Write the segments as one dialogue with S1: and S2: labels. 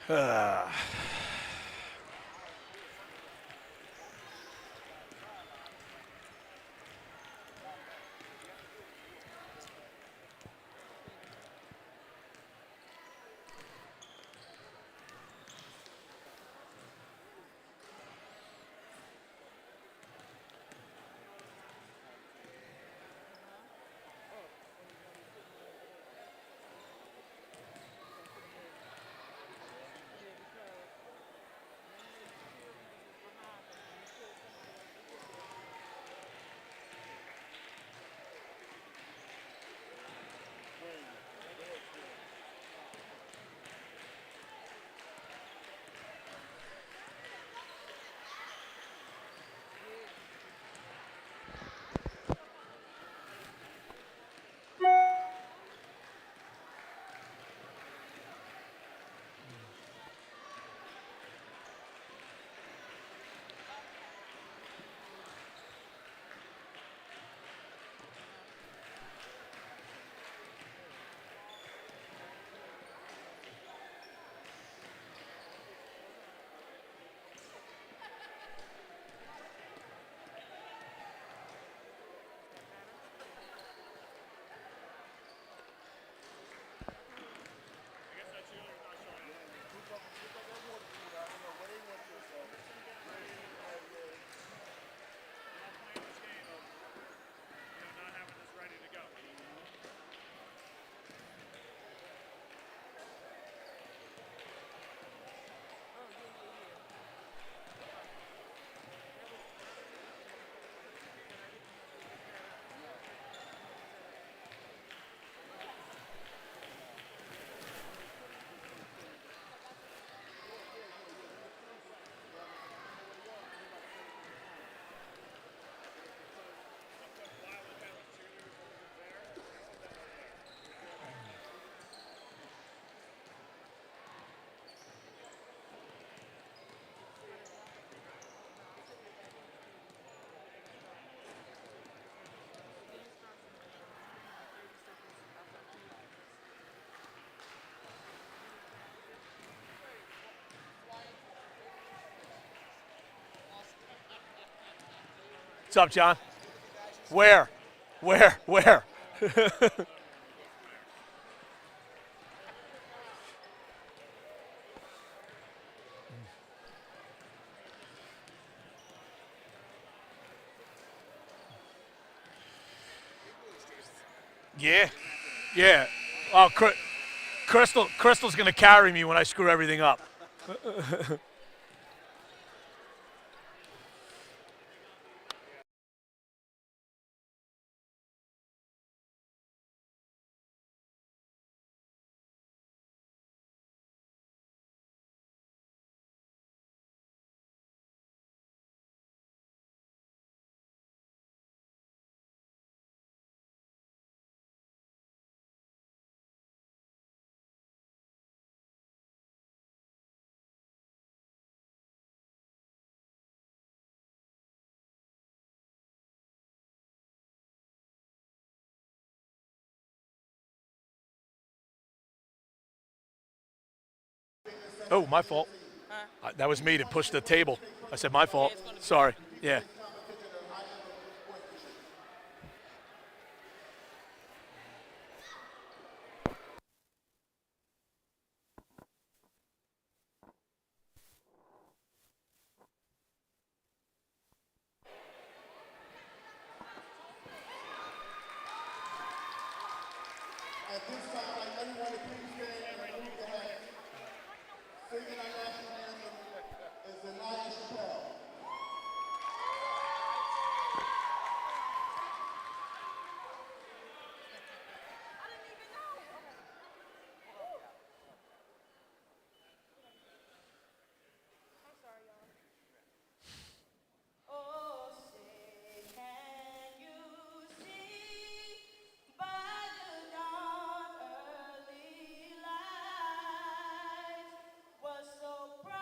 S1: Uh, what's up, John? Where? Where? Where? Yeah. Yeah. Oh, Crystal's gonna carry me when I screw everything up. Oh, my fault. That was me that pushed the table. I said my fault. Sorry. Yeah.
S2: Oh, say, can you see by the dawn's early light was so bright?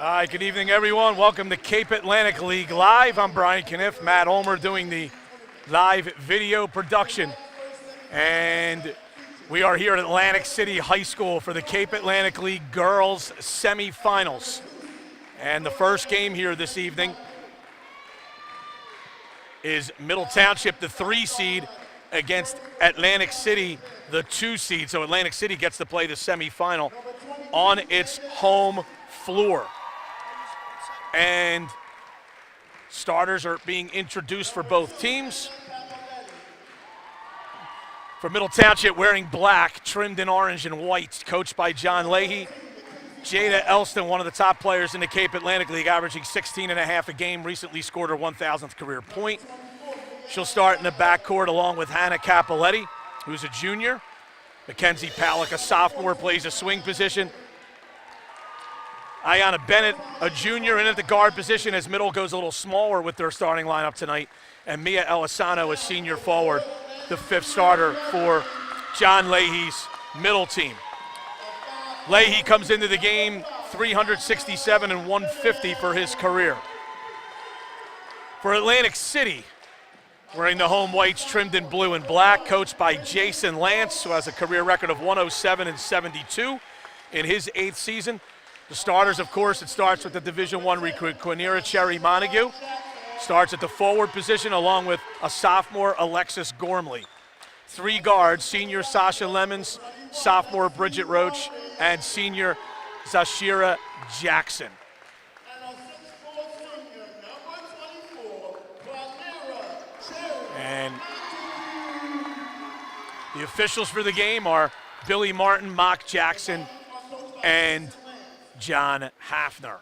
S1: Hi, good evening, everyone. Welcome to Cape Atlantic League Live. I'm Brian Kniff, Matt Ulmer doing the live video production. And we are here at Atlantic City High School for the Cape Atlantic League Girls Semifinals. And the first game here this evening is Middle Township, the 3 seed, against Atlantic City, the 2 seed. So Atlantic City gets to play the semifinal on its home floor. And starters are being introduced for both teams. For Middle Township, wearing black, trimmed in orange and white, coached by John Leahy. Jada Elston, one of the top players in the Cape Atlantic League, averaging 16.5 a game, recently scored her 1,000th career point. She'll start in the backcourt along with Hannah Capoletti, who's a junior. Mackenzie Palak, a sophomore, plays a swing position. Ayanna Bennett, a junior, in at the guard position as Middle goes a little smaller with their starting lineup tonight. And Mia Elisano, a senior forward, the 5th starter for John Leahy's Middle team. Leahy comes into the game 367 and 150 for his career. For Atlantic City, wearing the home whites trimmed in blue and black, coached by Jason Lance, who has a career record of 107 and 72 in his 8th season. The starters, of course, it starts with the Division I recruit, Quinera Cherry Montague. Starts at the forward position along with a sophomore, Alexis Gormley. 3 guards, senior Sasha Lemons, sophomore Bridget Roach, and senior Zashira Jackson. And the officials for the game are Billy Martin, Mock Jackson, and John Hafner.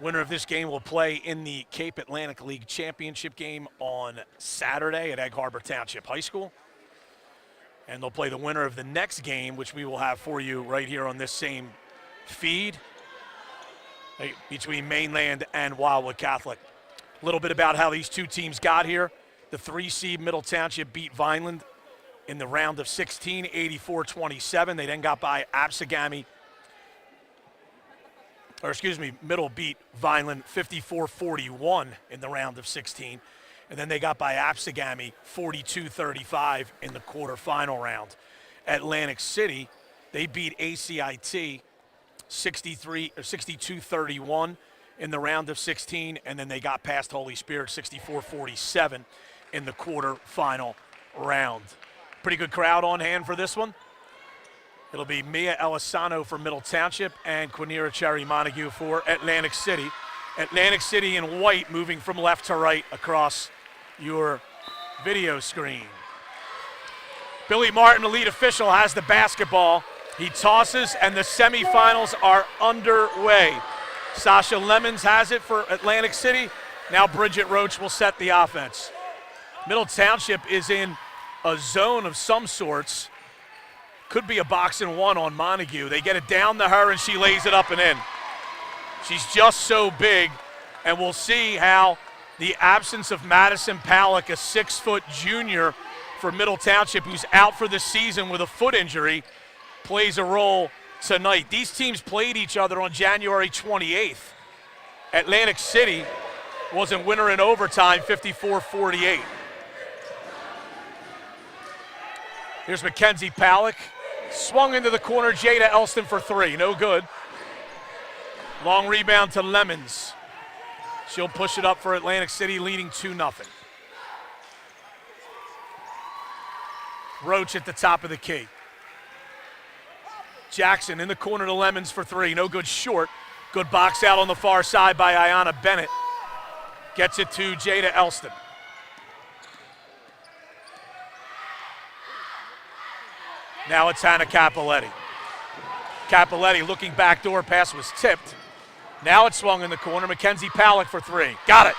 S1: Winner of this game will play in the Cape Atlantic League Championship game on Saturday at Egg Harbor Township High School. And they'll play the winner of the next game, which we will have for you right here on this same feed, between Mainland and Wildwood Catholic. A little bit about how these two teams got here. The 3 seed Middle Township beat Vineland in the round of 16, 84-27. They then got by Middle beat Vineland 54-41 in the round of 16. And then they got by Absegami 42-35 in the quarterfinal round. Atlantic City, they beat ACIT 62-31 in the round of 16, and then they got past Holy Spirit 64-47 in the quarterfinal round. Pretty good crowd on hand for this one. It'll be Mia Elisano for Middle Township and Quinera Cherry Montague for Atlantic City. Atlantic City in white, moving from left to right across your video screen. Billy Martin, the lead official, has the basketball. He tosses, and the semifinals are underway. Sasha Lemons has it for Atlantic City. Now Bridget Roach will set the offense. Middle Township is in a zone of some sorts. Could be a box and one on Montague. They get it down to her, and she lays it up and in. She's just so big, and we'll see how the absence of Madison Palak, a 6-foot junior for Middle Township who's out for the season with a foot injury, plays a role tonight. These teams played each other on January 28th. Atlantic City was in winner in overtime, 54-48. Here's Mackenzie Palak. Swung into the corner, Jada Elston for 3, no good. Long rebound to Lemons. She'll push it up for Atlantic City, leading 2-0. Roach at the top of the key. Jackson in the corner to Lemons for 3, no good, short. Good box out on the far side by Ayanna Bennett. Gets it to Jada Elston. Now it's Hannah Capoletti. Capoletti looking backdoor, pass was tipped. Now it's swung in the corner, Mackenzie Palak for 3. Got it.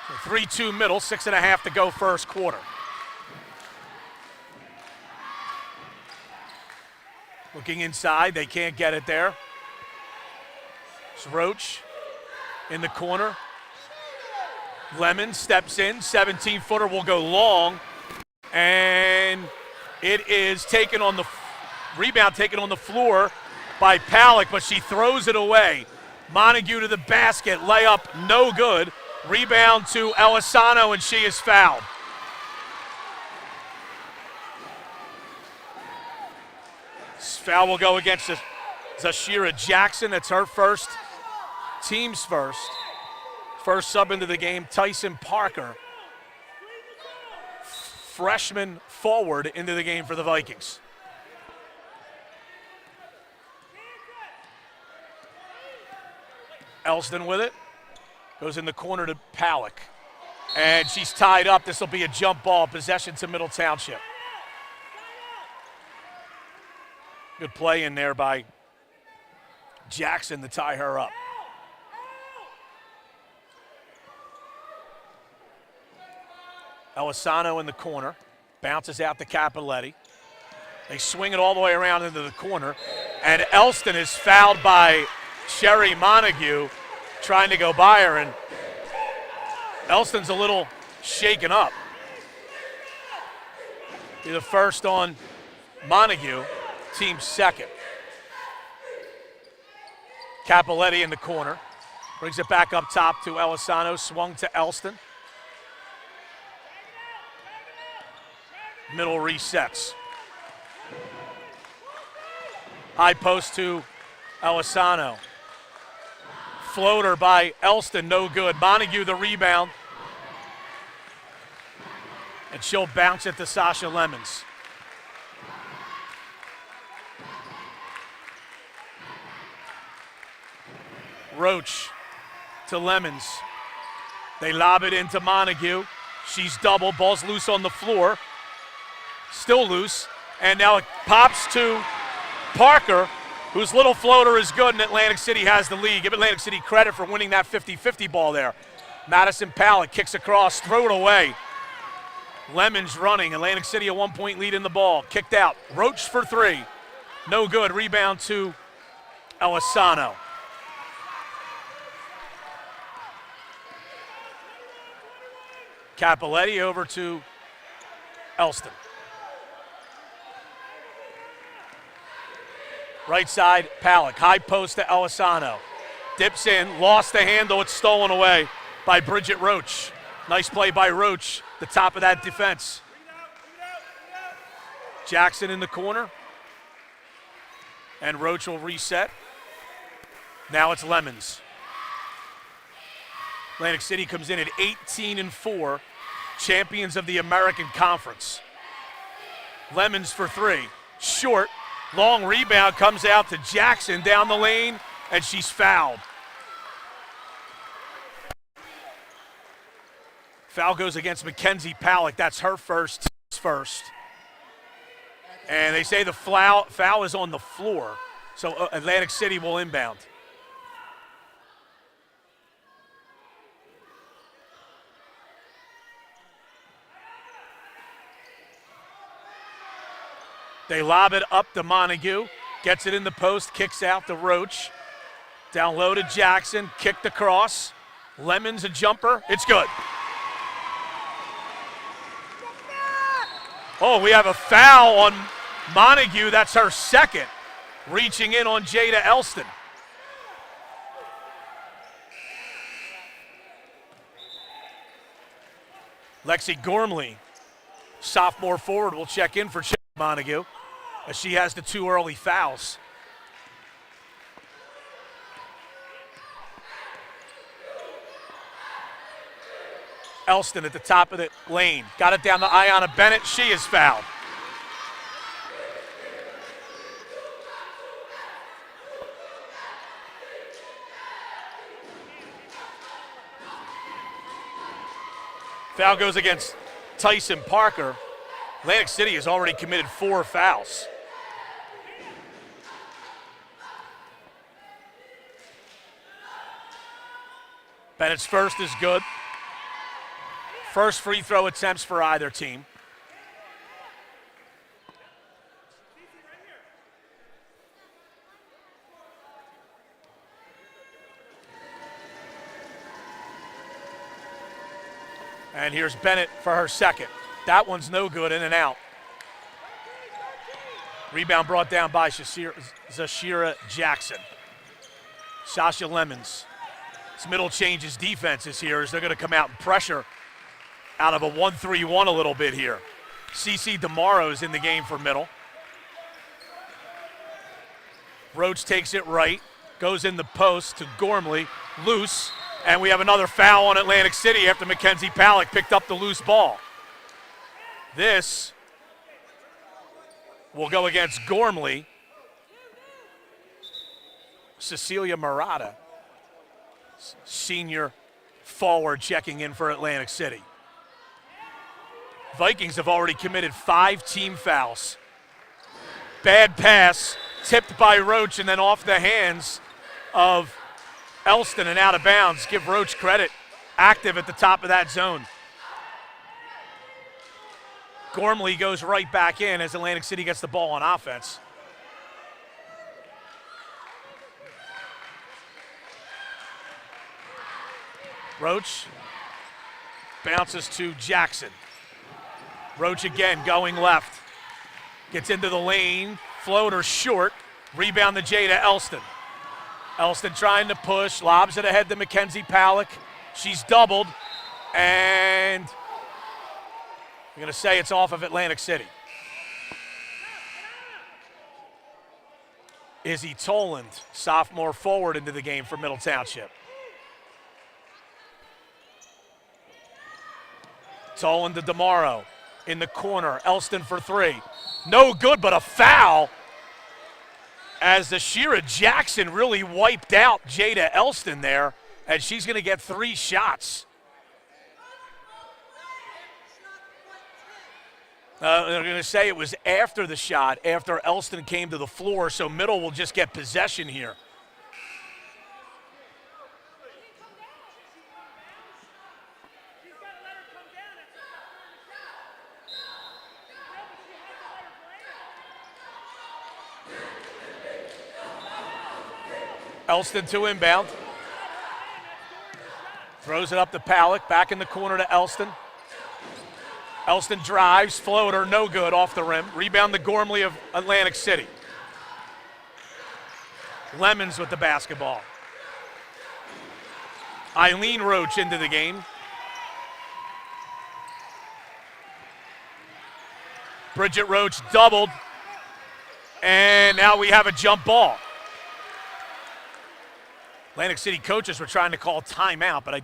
S1: So 3-2 Middle, 6.5 to go first quarter. Looking inside, they can't get it there. It's Roach in the corner. Lemon steps in, 17-footer will go long, and it is taken on the rebound, taken on the floor by Palick, but she throws it away. Montague to the basket, layup no good. Rebound to Elisano, and she is fouled. This foul will go against Zashira Jackson. That's her first, team's first. First sub into the game, Tyson Parker. Freshman forward into the game for the Vikings. Elston with it. Goes in the corner to Palick. And she's tied up. This will be a jump ball, possession to Middle Township. Good play in there by Jackson to tie her up. Elisano in the corner, bounces out to Capoletti. They swing it all the way around into the corner, and Elston is fouled by Sherry Montague, trying to go by her, and Elston's a little shaken up. Be the first on Montague, team second. Capoletti in the corner, brings it back up top to Elisano, swung to Elston. Middle resets. High post to Elisano. Floater by Elston, no good. Montague the rebound. And she'll bounce it to Sasha Lemons. Roach to Lemons. They lob it into Montague. She's double, ball's loose on the floor. Still loose, and now it pops to Parker, whose little floater is good, and Atlantic City has the lead. Give Atlantic City credit for winning that 50-50 ball there. Madison Palick kicks across, throw it away. Lemons running, Atlantic City a 1-point lead in the ball. Kicked out, Roach for three. No good, rebound to Elisano. Capoletti over to Elston. Right side, Palick. High post to Elisano. Dips in, lost the handle. It's stolen away by Bridget Roach. Nice play by Roach, the top of that defense. Jackson in the corner. And Roach will reset. Now it's Lemons. Atlantic City comes in at 18-4, champions of the American Conference. Lemons for three. Short. Long rebound comes out to Jackson down the lane, and she's fouled. Foul goes against Mackenzie Palick. That's her first. And they say the foul is on the floor, so Atlantic City will inbound. They lob it up to Montague, gets it in the post, kicks out to Roach. Down low to Jackson, kicked across. Lemons a jumper, it's good. Oh, we have a foul on Montague, that's her second. Reaching in on Jada Elston. Lexi Gormley, sophomore forward, will check in for Montague, as she has the two early fouls. Elston at the top of the lane. Got it down to Ayanna Bennett. She is fouled. Foul goes against Tyson Parker. Atlantic City has already committed 4 fouls. Bennett's first is good. First free throw attempts for either team. And here's Bennett for her second. That one's no good, in and out. Rebound brought down by Zashira Jackson. Sasha Lemons. This middle changes defenses here as they're going to come out and pressure out of a 1-3-1 a little bit here. CeCe DeMauro is in the game for middle. Roach takes it right, goes in the post to Gormley, loose, and we have another foul on Atlantic City after Mackenzie Palak picked up the loose ball. This will go against Gormley. Cecilia Murata, senior forward, checking in for Atlantic City. Vikings have already committed 5 team fouls. Bad pass, tipped by Roach and then off the hands of Elston and out of bounds. Give Roach credit, active at the top of that zone. Gormley goes right back in as Atlantic City gets the ball on offense. Roach bounces to Jackson. Roach again going left. Gets into the lane, floater short. Rebound to Jada Elston. Elston trying to push, lobs it ahead to Mackenzie Palak. She's doubled, and I'm going to say it's off of Atlantic City. Izzy Toland, sophomore forward, into the game for Middle Township. Toland to DeMauro in the corner. Elston for 3. No good, but a foul as Zashira Jackson really wiped out Jada Elston there, and she's going to get 3 shots. They're going to say it was after the shot, after Elston came to the floor, so Middle will just get possession here. Elston to inbound. Throws it up to Palak, back in the corner to Elston. Elston drives, floater, no good, off the rim. Rebound to Gormley of Atlantic City. Lemons with the basketball. Eileen Roach into the game. Bridget Roach doubled, and now we have a jump ball. Atlantic City coaches were trying to call timeout, but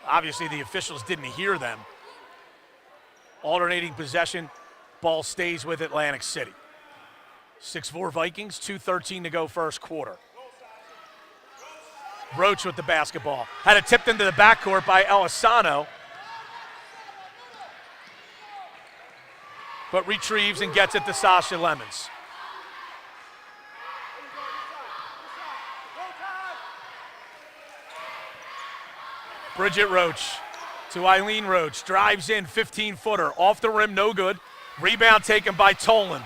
S1: obviously the officials didn't hear them. Alternating possession, ball stays with Atlantic City. 6-4 Vikings, 2:13 to go first quarter. Roach with the basketball. Had it tipped into the backcourt by Elisano, but retrieves and gets it to Sasha Lemons. Bridget Roach to Eileen Roach. Drives in, 15-footer. Off the rim, no good. Rebound taken by Toland.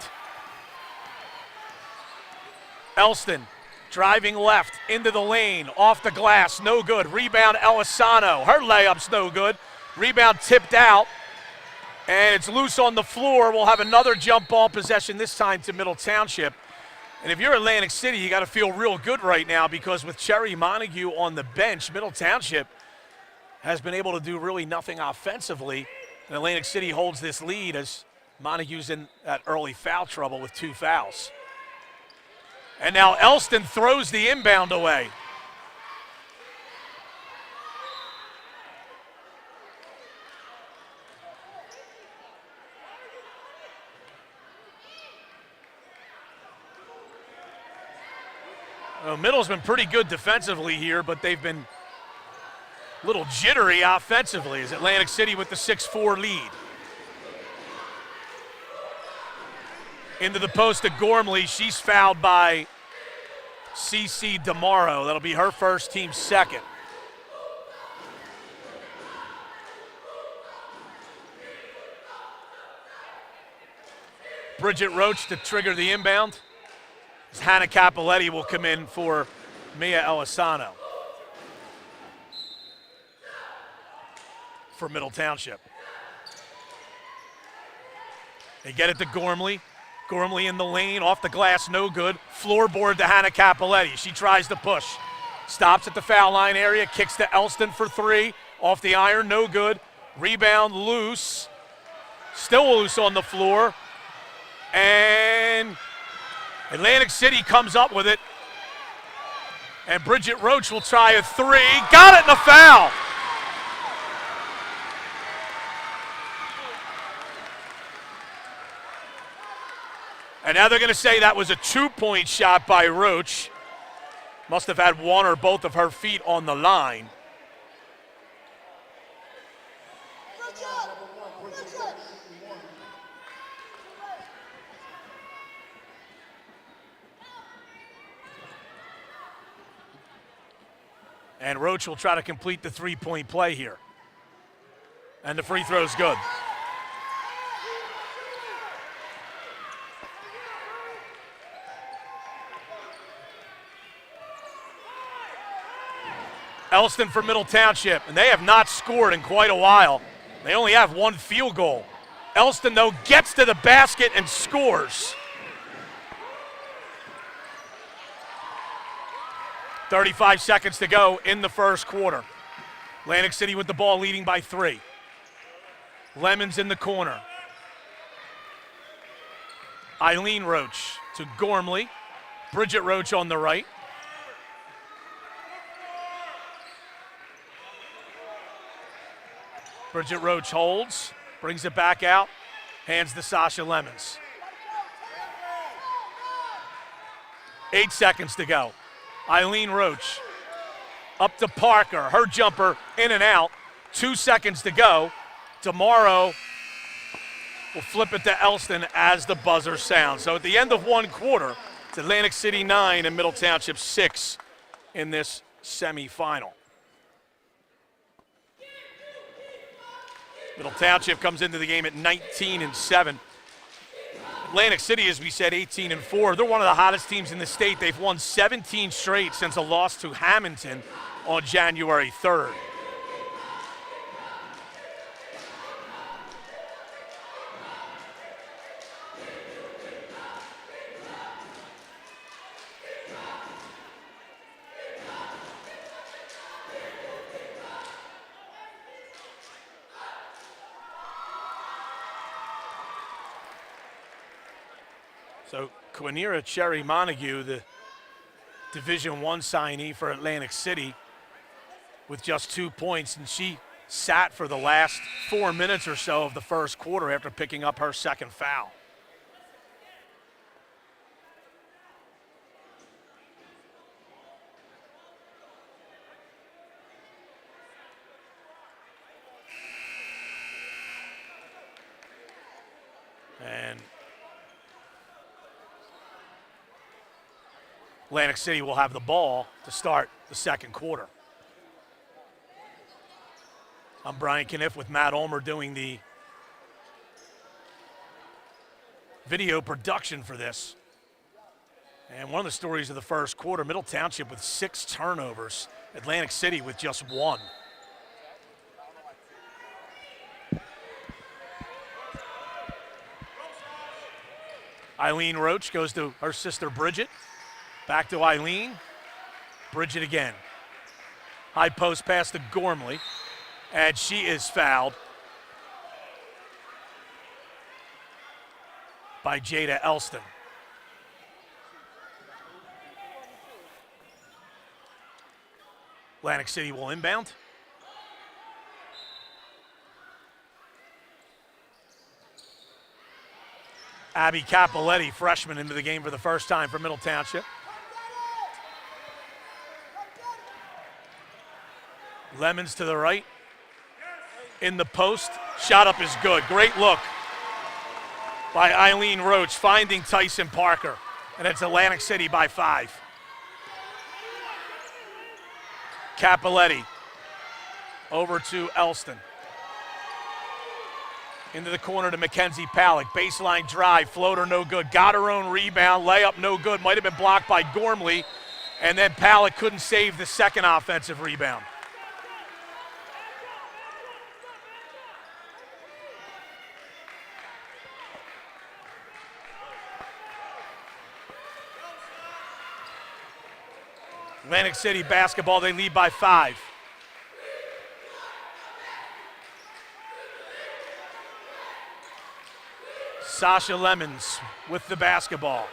S1: Elston driving left into the lane. Off the glass, no good. Rebound Elisano. Her layup's no good. Rebound tipped out. And it's loose on the floor. We'll have another jump ball possession, this time to Middle Township. And if you're Atlantic City, you got to feel real good right now, because with Cherry Montague on the bench, Middle Township has been able to do really nothing offensively. And Atlantic City holds this lead as Montague's in that early foul trouble with 2 fouls. And now Elston throws the inbound away. Middle's been pretty good defensively here, but they've been a little jittery offensively as Atlantic City with the 6-4 lead. Into the post to Gormley. She's fouled by CeCe DeMauro. That'll be her first, team second. Bridget Roach to trigger the inbound. Hannah Capoletti will come in for Mia Elisano. for Middle Township. They get it to Gormley. Gormley in the lane, off the glass, no good. Floorboard to Hannah Capoletti. She tries to push. Stops at the foul line area, kicks to Elston for three. Off the iron, no good. Rebound loose. Still loose on the floor. And Atlantic City comes up with it. And Bridget Roach will try a three. Got it in the foul. And now they're going to say that was a 2-point shot by Roach. Must have had one or both of her feet on the line. And Roach will try to complete the 3-point play here. And the free throw's good. Elston for Middle Township, and they have not scored in quite a while. They only have one field goal. Elston, though, gets to the basket and scores. 35 seconds to go in the first quarter. Atlantic City with the ball, leading by 3. Lemons in the corner. Eileen Roach to Gormley. Bridget Roach on the right. Bridget Roach holds, brings it back out, hands to Sasha Lemons. 8 seconds to go. Eileen Roach up to Parker. Her jumper in and out. 2 seconds to go. Tomorrow will flip it to Elston as the buzzer sounds. So at the end of one quarter, it's Atlantic City 9 and Middle Township 6 in this semifinal. Middle Township comes into the game at 19-7. Atlantic City, as we said, 18-4. They're one of the hottest teams in the state. They've won 17 straight since a loss to Hamilton on January 3rd. So Quinera Cherry Montague, the Division I signee for Atlantic City, with just 2 points, and she sat for the last 4 minutes or so of the first quarter after picking up her second foul. And Atlantic City will have the ball to start the second quarter. I'm Brian Kniff with Matt Ulmer doing the video production for this. And one of the stories of the first quarter, Middle Township with 6 turnovers, Atlantic City with just 1. Eileen Roach goes to her sister Bridget. Back to Eileen. Bridget again. High post pass to Gormley. And she is fouled by Jada Elston. Atlantic City will inbound. Abby Capoletti, freshman, into the game for the first time for Middle Township. Lemons to the right. In the post. Shot up is good. Great look by Eileen Roach, finding Tyson Parker. And it's Atlantic City by 5. Capoletti over to Elston. Into the corner to Mackenzie Pallick. Baseline drive, floater no good. Got her own rebound, layup no good. Might have been blocked by Gormley. And then Pallick couldn't save the second offensive rebound. Atlantic City basketball, they lead by 5. Sasha Lemons with the basketball.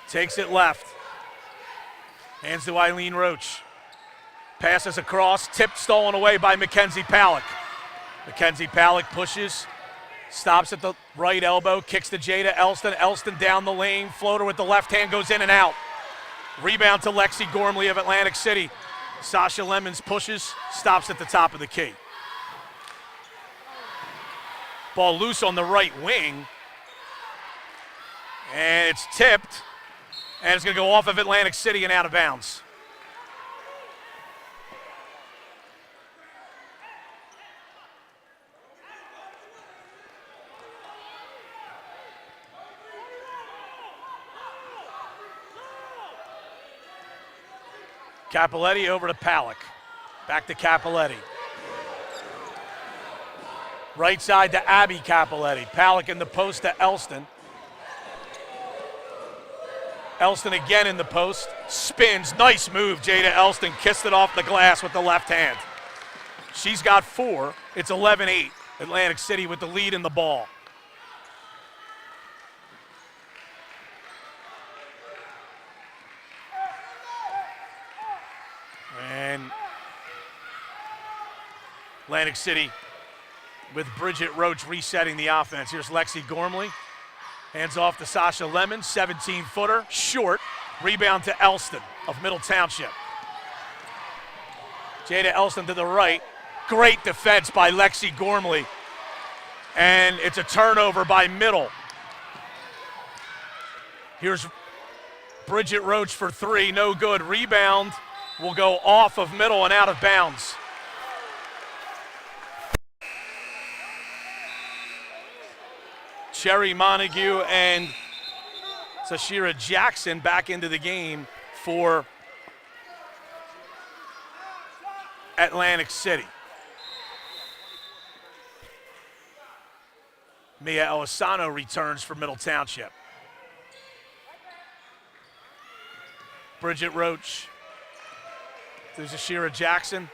S1: Takes it left. Hands to Eileen Roach. Passes across, tipped, stolen away by Mackenzie Palak. Mackenzie Palak pushes, stops at the right elbow, kicks to Jada Elston. Elston down the lane, floater with the left hand, goes in and out. Rebound to Lexi Gormley of Atlantic City. Sasha Lemons pushes, stops at the top of the key. Ball loose on the right wing. And it's tipped. And it's going to go off of Atlantic City and out of bounds. Capoletti over to Palak. Back to Capoletti. Right side to Abby Capoletti. Palak in the post to Elston. Elston again in the post. Spins. Nice move, Jada Elston. Kissed it off the glass with the left hand. She's got 4. It's 11-8. Atlantic City with the lead in the ball. And Atlantic City with Bridget Roach resetting the offense. Here's Lexi Gormley. Hands off to Sasha Lemon, 17-footer, short. Rebound to Elston of Middle Township. Jada Elston to the right. Great defense by Lexi Gormley. And it's a turnover by Middle. Here's Bridget Roach for 3, no good. Rebound will go off of Middle and out of bounds. Cherry Montague and Sashira Jackson back into the game for Atlantic City. Mia Elisano returns for Middle Township. Bridget Roach. There's Sashira Jackson.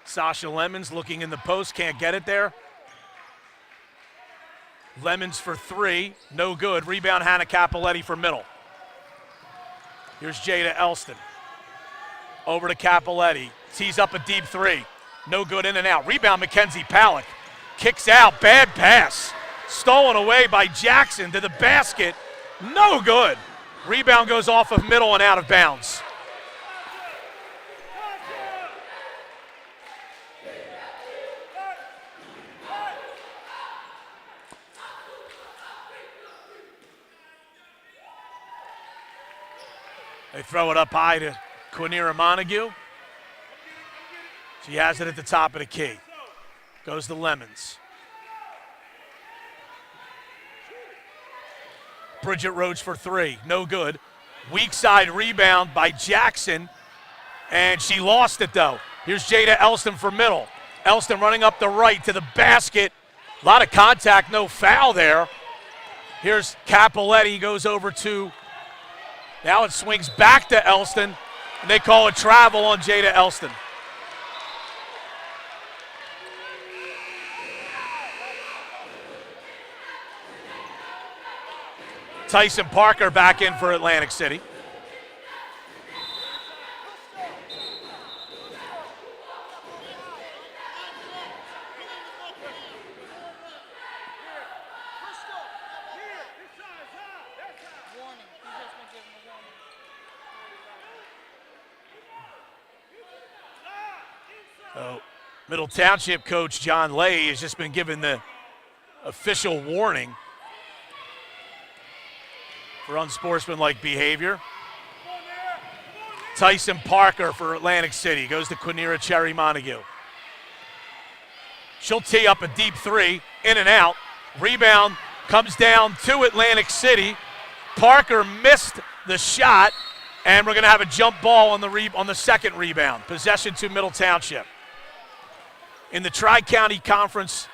S1: Sasha Lemons looking in the post, can't get it there. Lemons for 3, no good. Rebound Hannah Capoletti for Middle. Here's Jada Elston. Over to Capoletti. Tees up a deep 3. No good, in and out. Rebound Mackenzie Palak. Kicks out, bad pass. Stolen away by Jackson to the basket. No good. Rebound goes off of Middle and out of bounds. They throw it up high to Quinera Montague. She has it at the top of the key. Goes to Lemons. Bridget Roach for 3, no good. Weak side rebound by Jackson, and she lost it though. Here's Jada Elston for Middle. Elston running up the right to the basket. A lot of contact, no foul there. Here's Capoletti, goes over to, now it swings back to Elston, and they call a travel on Jada Elston. Tyson Parker back in for Atlantic City. So, Middle Township coach John Lay has just been given the official warning for unsportsmanlike behavior. Tyson Parker for Atlantic City goes to Quinera Cherry Montague. She'll tee up a deep 3, in and out. Rebound comes down to Atlantic City. Parker missed the shot, and we're going to have a jump ball on the second rebound. Possession to Middle Township. In the Tri-County Conference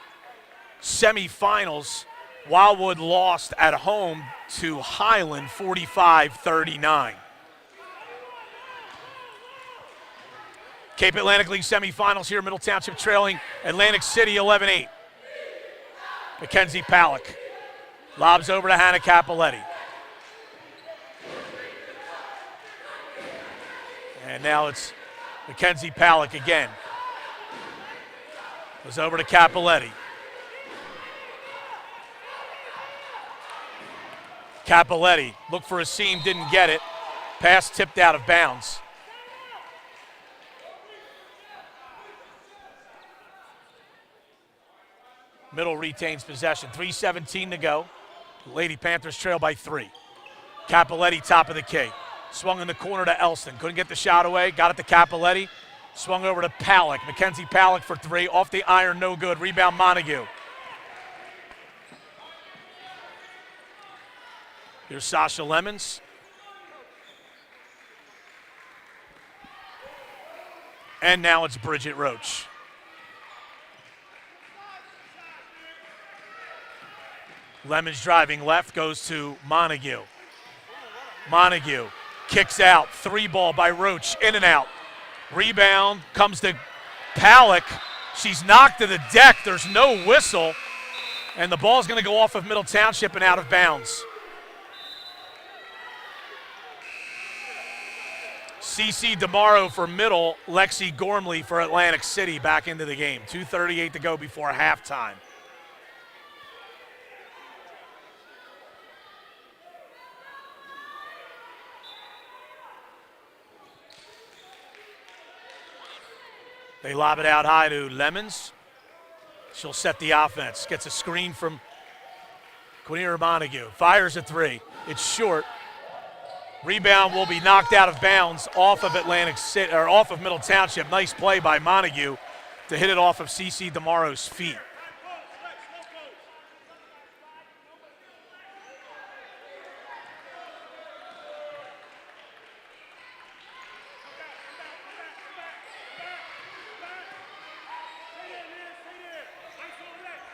S1: semifinals, Wildwood lost at home to Highland 45-39. Cape Atlantic League semifinals here, Middle Township trailing Atlantic City 11-8. Mackenzie Palak lobs over to Hannah Capoletti. And now it's Mackenzie Palak again. Goes over to Capoletti. Capoletti looked for a seam, didn't get it. Pass tipped out of bounds. Middle retains possession. 3:17 to go. Lady Panthers trail by 3. Capoletti top of the key. Swung in the corner to Elston. Couldn't get the shot away. Got it to Capoletti. Swung over to Palak. Mackenzie Palak for 3. Off the iron, no good. Rebound Montague. Here's Sasha Lemons. And now it's Bridget Roach. Lemons driving left, goes to Montague. Montague kicks out. 3 ball by Roach, in and out. Rebound comes to Palak. She's knocked to the deck. There's no whistle. And the ball's going to go off of Middle Township and out of bounds. CC DeMauro for Middle, Lexi Gormley for Atlantic City back into the game. 2:38 to go before halftime. They lob it out high to Lemons. She'll set the offense. Gets a screen from Quinera Montague. Fires a 3. It's short. Rebound will be knocked out of bounds off of Atlantic City, or off of Middle Township. Nice play by Montague to hit it off of CC DeMaro's feet.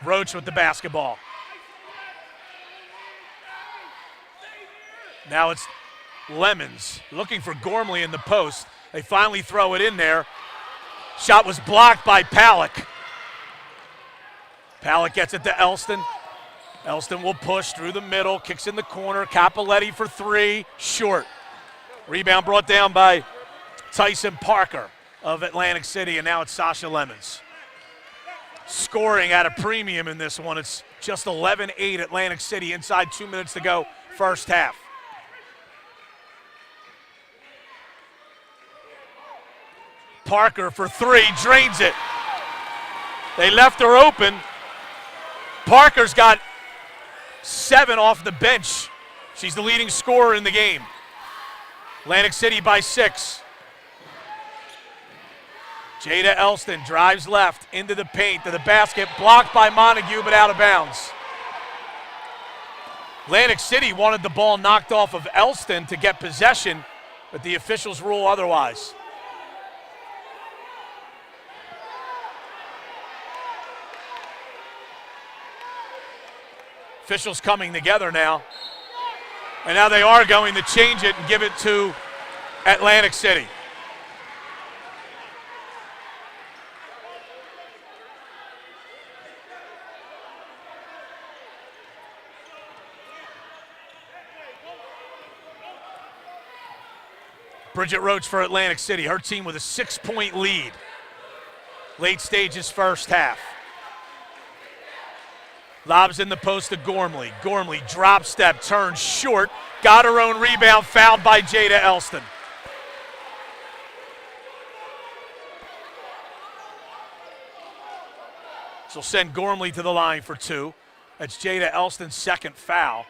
S1: Roach with the basketball. Now it's Lemons looking for Gormley in the post. They finally throw it in there. Shot was blocked by Palak. Palak gets it to Elston. Elston will push through the middle, kicks in the corner. Capoletti for 3, short. Rebound brought down by Tyson Parker of Atlantic City, and now it's Sasha Lemons. Scoring at a premium in this one. It's just 11-8 Atlantic City inside 2 minutes to go, first half. Parker for 3, drains it. They left her open. Parker's got 7 off the bench. She's the leading scorer in the game. Atlantic City by 6. Jada Elston drives left into the paint to the basket, blocked by Montague but out of bounds. Atlantic City wanted the ball knocked off of Elston to get possession, but the officials rule otherwise. Officials coming together now. And now they are going to change it and give it to Atlantic City. Bridget Roach for Atlantic City. Her team with a 6-point lead. Late stages first half. Lobs in the post to Gormley. Gormley drop step, turns short. Got her own rebound, fouled by Jada Elston. She'll send Gormley to the line for 2. That's Jada Elston's second foul.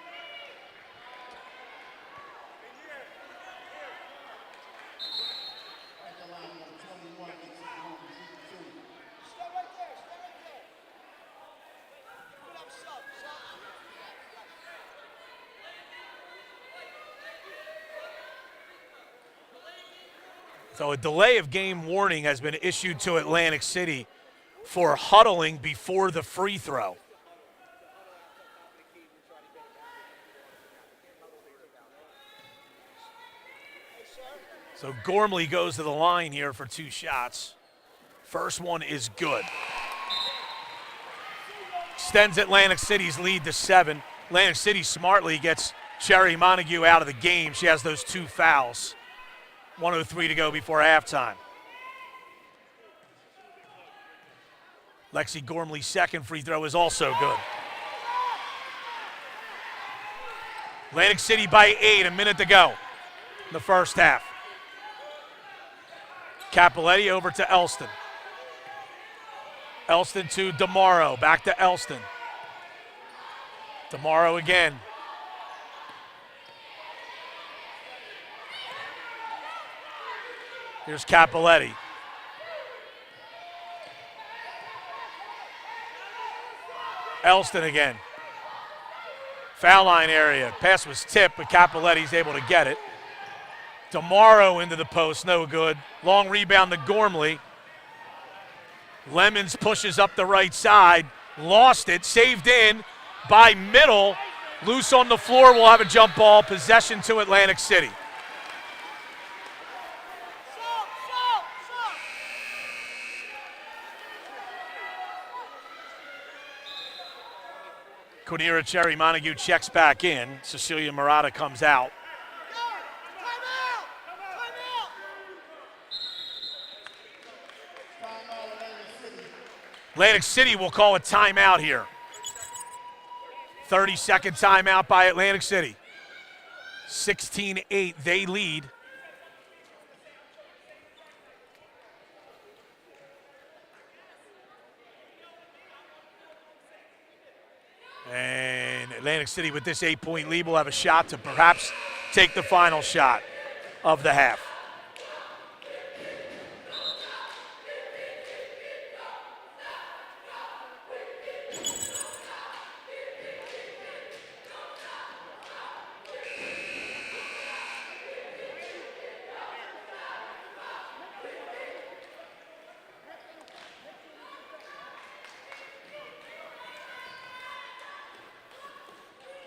S1: So a delay of game warning has been issued to Atlantic City for huddling before the free throw. So Gormley goes to the line here for 2 shots. First one is good. Extends Atlantic City's lead to 7. Atlantic City smartly gets Cherry Montague out of the game. She has those 2 fouls. 1:03 to go before halftime. Lexi Gormley's second free throw is also good. Atlantic City by 8, a minute to go in the first half. Capoletti over to Elston. Elston to DeMauro, back to Elston. DeMauro again. Here's Capoletti. Elston again. Foul line area. Pass was tipped, but Capoletti's able to get it. DeMauro into the post, no good. Long rebound to Gormley. Lemons pushes up the right side. Lost it, saved in by Middle. Loose on the floor, we'll have a jump ball. Possession to Atlantic City. Quinira Cherry Montague checks back in. Cecilia Murata comes out. Atlantic City will call a timeout here. 30-second timeout by Atlantic City. 16-8, they lead. And Atlantic City with this 8-point lead will have a shot to perhaps take the final shot of the half.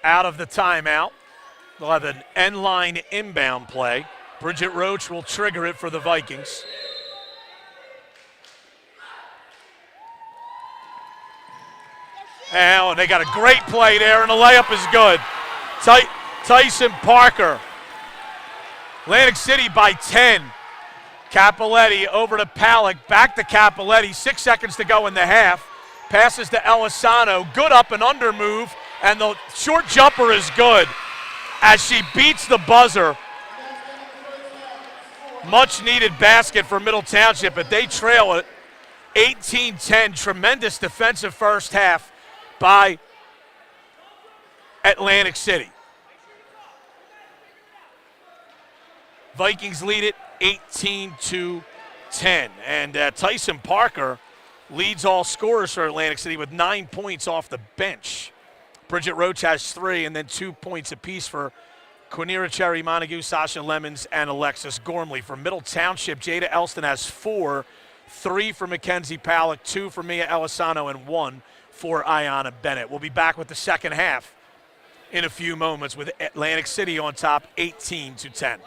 S1: Out of the timeout. They'll have an end-line inbound play. Bridget Roach will trigger it for the Vikings. And they got a great play there, and the layup is good. Tyson Parker. Atlantic City by 10. Capoletti over to Palick, back to Capoletti. 6 seconds to go in the half. Passes to Elisano. Good up and under move. And the short jumper is good as she beats the buzzer. Much needed basket for Middle Township, but they trail it 18-10. Tremendous defensive first half by Atlantic City. Vikings lead it 18-10. And Tyson Parker leads all scorers for Atlantic City with 9 points off the bench. Bridget Roach has 3, and then 2 points apiece for Quinira Cherry Montague, Sasha Lemons, and Alexis Gormley. For Middle Township, Jada Elston has 4, 3 for Mackenzie Palick, 2 for Mia Elisano, and 1 for Ayanna Bennett. We'll be back with the second half in a few moments with Atlantic City on top 18-10.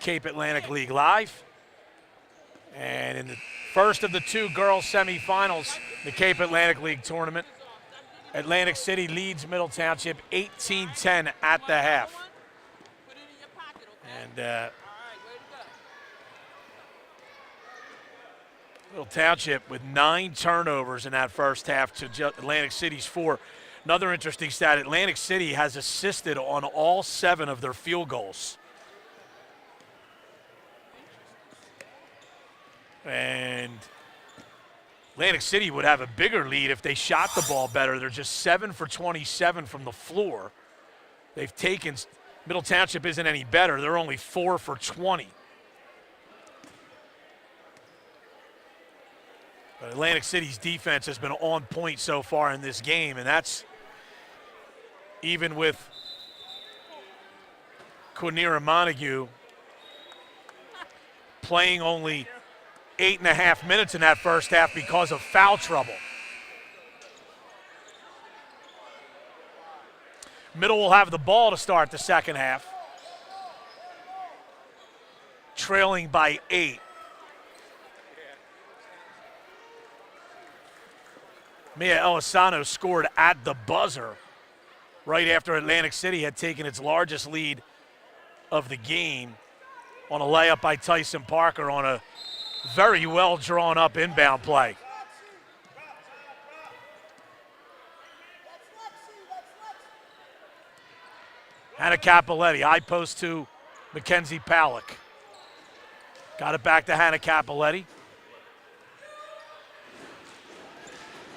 S1: Cape Atlantic League Live. And in the first of the two girls semifinals, the Cape Atlantic League tournament, Atlantic City leads Middle Township 18-10 at the half. And Middle Township with 9 turnovers in that first half to Atlantic City's 4. Another interesting stat, Atlantic City has assisted on all 7 of their field goals. And Atlantic City would have a bigger lead if they shot the ball better. They're just 7 for 27 from the floor. They've taken, Middle Township isn't any better. They're only 4 for 20. But Atlantic City's defense has been on point so far in this game, and that's even with Quinera Montague playing only 8.5 minutes in that first half because of foul trouble. Middle will have the ball to start the second half, trailing by 8. Mia Elisano scored at the buzzer right after Atlantic City had taken its largest lead of the game on a layup by Tyson Parker on a very well drawn up inbound play. Hannah Capoletti, high post to Mackenzie Palick. Got it back to Hannah Capoletti.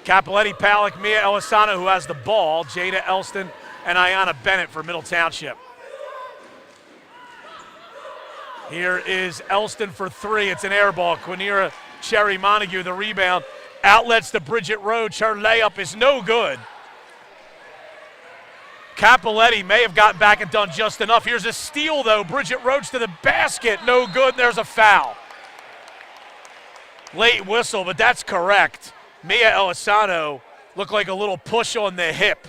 S1: Capoletti, Palick, Mia Elisano, who has the ball, Jada Elston, and Ayanna Bennett for Middle Township. Here is Elston for 3. It's an air ball. Quinera Cherry Montague, the rebound. Outlets to Bridget Roach. Her layup is no good. Capoletti may have gotten back and done just enough. Here's a steal, though. Bridget Roach to the basket. No good. There's a foul. Late whistle, but that's correct. Mia Elisano looked like a little push on the hip,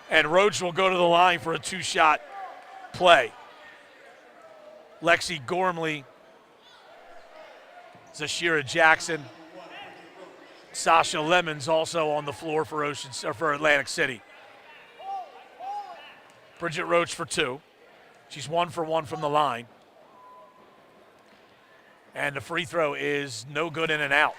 S1: and Roach will go to the line for a 2-shot play. Lexi Gormley, Zashira Jackson, Sasha Lemons also on the floor for Atlantic City. Bridget Roach for 2. She's 1 for 1 from the line. And the free throw is no good, in and out.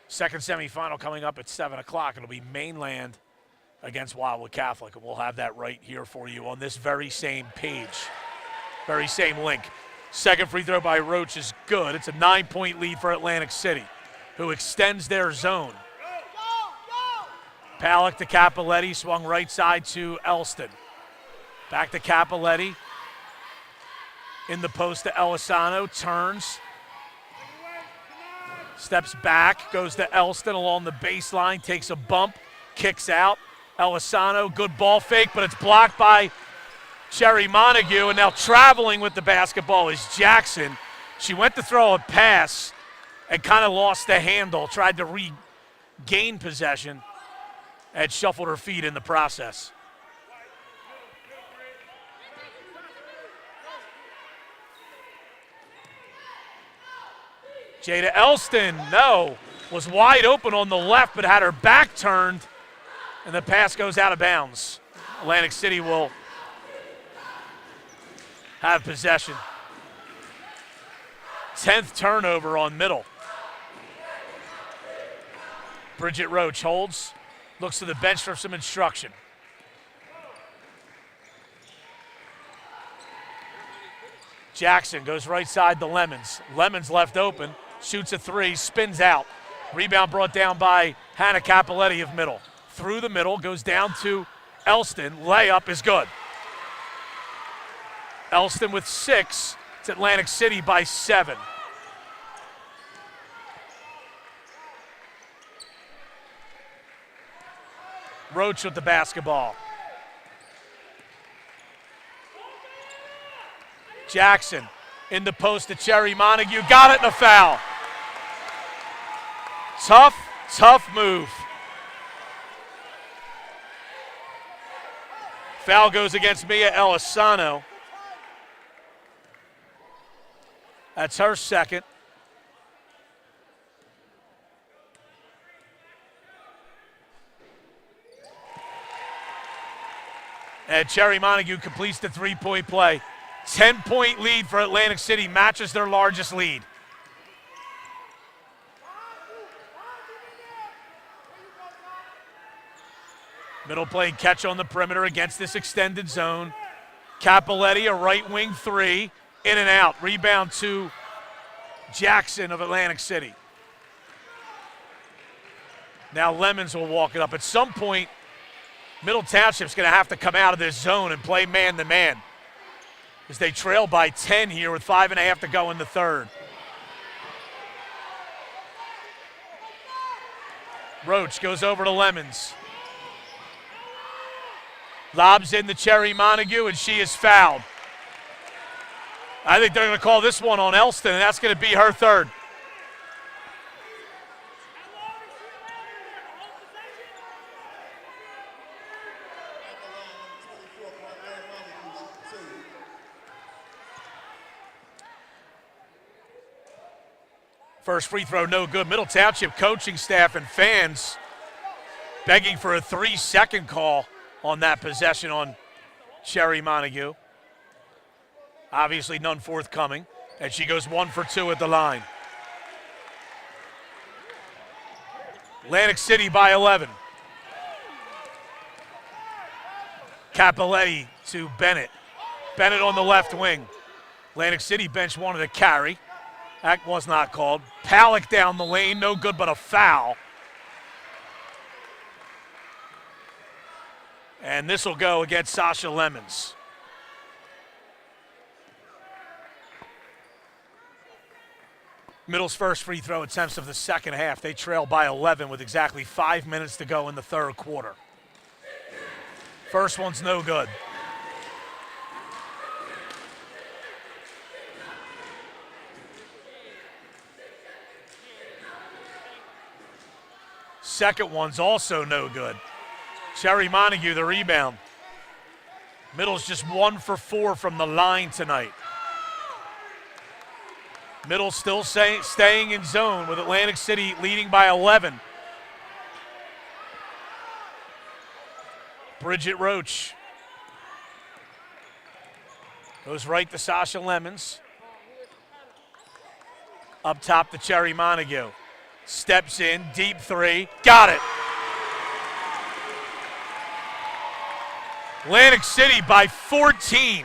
S1: Second semifinal coming up at 7 o'clock. It'll be Mainland against Wildwood Catholic, and we'll have that right here for you on this very same page, very same link. Second free throw by Roach is good. It's a 9-point lead for Atlantic City, who extends their zone. Palick to Capoletti, swung right side to Elston. Back to Capoletti. In the post to Elisano, turns. Steps back, goes to Elston along the baseline, takes a bump, kicks out. Elisano, good ball fake, but it's blocked by Cherry Montague, and now traveling with the basketball is Jackson. She went to throw a pass and kind of lost the handle, tried to regain possession, and shuffled her feet in the process. Jada Elston, no, was wide open on the left, but had her back turned, and the pass goes out of bounds. Atlantic City will have possession. 10th turnover on Middle. Bridget Roach holds, looks to the bench for some instruction. Jackson goes right side to Lemons. Lemons left open. Shoots a 3, spins out. Rebound brought down by Hannah Capoletti of Middle. Through the middle, goes down to Elston. Layup is good. Elston with 6. It's Atlantic City by 7. Roach with the basketball. Jackson in the post to Cherry Montague. Got it, and a foul. Tough move. Foul goes against Mia Elisano. That's her second. And Cherry Montague completes the three-point play. 10-point lead for Atlantic City, matches their largest lead. Middle play catch on the perimeter against this extended zone. Capoletti, a right wing three, in and out. Rebound to Jackson of Atlantic City. Now Lemons will walk it up. At some point, Middle Township's going to have to come out of this zone and play man-to-man, as they trail by 10 here with 5.5 to go in the third. Roach goes over to Lemons. Lobs in to Cherry Montague, and she is fouled. I think they're going to call this one on Elston, and that's going to be her third. First free throw, no good. Middle Township coaching staff and fans begging for a 3-second call on that possession on Cherry Montague. Obviously none forthcoming, and she goes 1 for 2 at the line. Atlantic City by 11. Capoletti to Bennett. Bennett on the left wing. Atlantic City bench wanted to carry. That was not called. Palick down the lane, no good but a foul. And this will go against Sasha Lemons. Middle's first free throw attempts of the second half. They trail by 11 with exactly 5 minutes to go in the third quarter. First one's no good. Second one's also no good. Cherry Montague, the rebound. Middle's just 1 for 4 from the line tonight. Middle still staying in zone with Atlantic City leading by 11. Bridget Roach goes right to Sasha Lemons. Up top to Cherry Montague. Steps in, deep three, got it. Atlantic City by 14.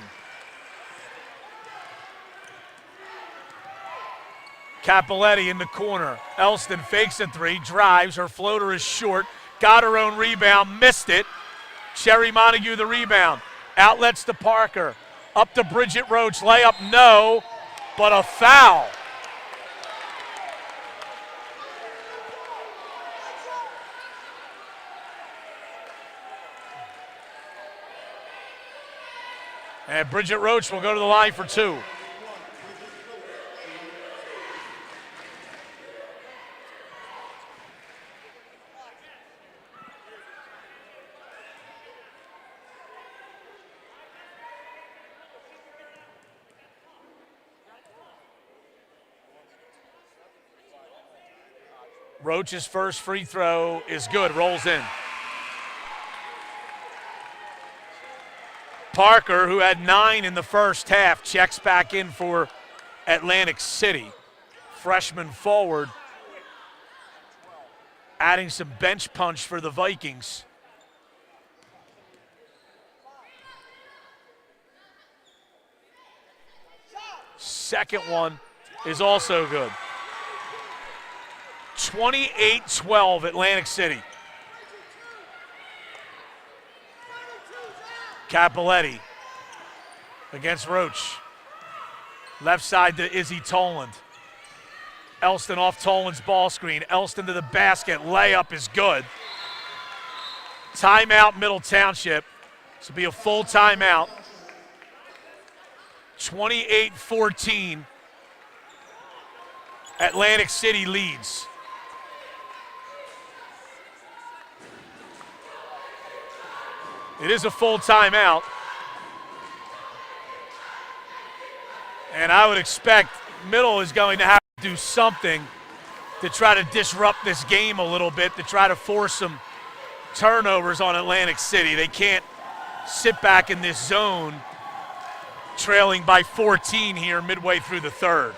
S1: Capoletti in the corner. Elston fakes a three, drives, her floater is short, got her own rebound, missed it. Cherry Montague the rebound. Outlets to Parker. Up to Bridget Roach, layup no, but a foul. And Bridget Roach will go to the line for 2. Roach's first free throw is good, rolls in. Parker, who had 9 in the first half, checks back in for Atlantic City. Freshman forward, adding some bench punch for the Vikings. Second one is also good. 28-12 Atlantic City. Capoletti against Roach. Left side to Izzy Toland. Elston off Toland's ball screen. Elston to the basket. Layup is good. Timeout, Middle Township. This will be a full timeout. 28-14. Atlantic City leads. It is a full timeout. And I would expect Middle is going to have to do something to try to disrupt this game a little bit, to try to force some turnovers on Atlantic City. They can't sit back in this zone trailing by 14 here midway through the third.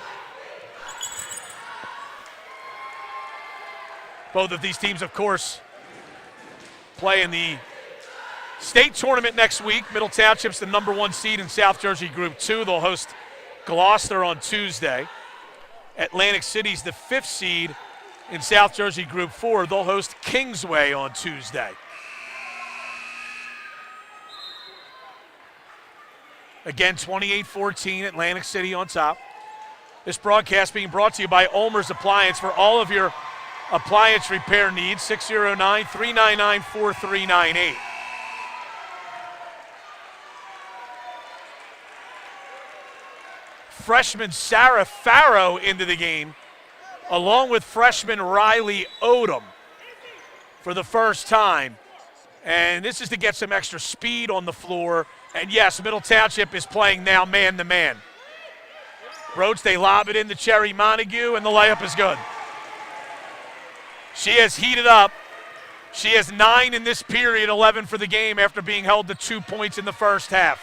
S1: Both of these teams, of course, play in the state tournament next week. Middle Township's the number 1 seed in South Jersey Group 2. They'll host Gloucester on Tuesday. Atlantic City's the 5th seed in South Jersey Group 4. They'll host Kingsway on Tuesday. Again, 28-14, Atlantic City on top. This broadcast being brought to you by Ulmer's Appliance. For all of your appliance repair needs, 609-399-4398. Freshman Sarah Farrow into the game, along with freshman Riley Odom for the first time. And this is to get some extra speed on the floor. And yes, Middle Township is playing now man-to-man. Roach, they lob it in to Cherry Montague, and the layup is good. She has heated up. She has 9 in this period, 11 for the game after being held to 2 points in the first half.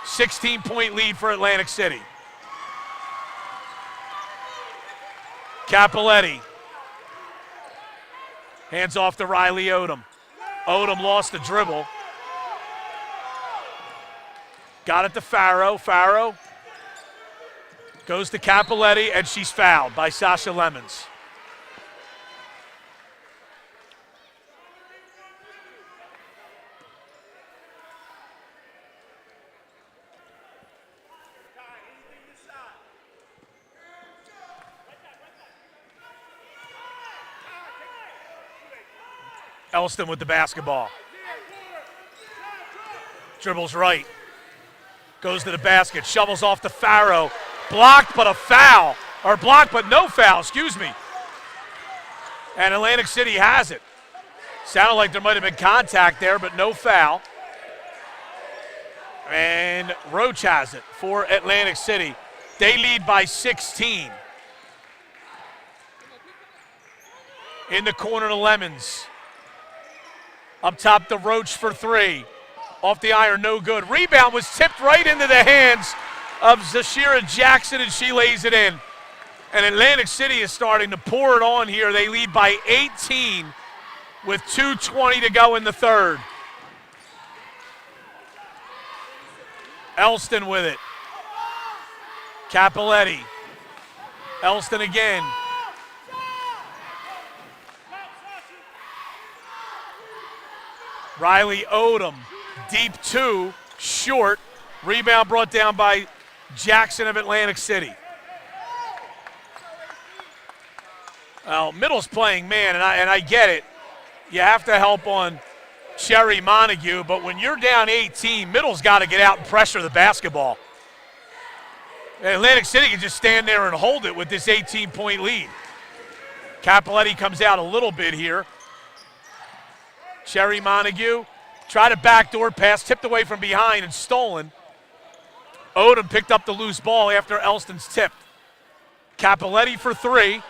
S1: 16-point lead for Atlantic City. Capoletti. Hands off to Riley Odom. Odom lost the dribble. Got it to Farrow. Farrow goes to Capoletti, and she's fouled by Sasha Lemons. Elston with the basketball. Dribbles right. Goes to the basket. Shovels off to Farrow. Blocked but a foul. Or blocked but no foul, excuse me. And Atlantic City has it. Sounded like there might have been contact there, but no foul. And Roach has it for Atlantic City. They lead by 16. In the corner to Lemons. Up top to Roach for 3. Off the iron, no good. Rebound was tipped right into the hands of Zashira Jackson, and she lays it in. And Atlantic City is starting to pour it on here. They lead by 18 with 2:20 to go in the third. Elston with it. Capoletti. Elston again. Riley Odom, deep 2, short. Rebound brought down by Jackson of Atlantic City. Well, Middle's playing man, and I get it. You have to help on Cherry Montague, but when you're down 18, Middle's got to get out and pressure the basketball. Atlantic City can just stand there and hold it with this 18-point lead. Capoletti comes out a little bit here. Cherry Montague tried a backdoor pass, tipped away from behind and stolen. Odom picked up the loose ball after Elston's tip. Capoletti for 3,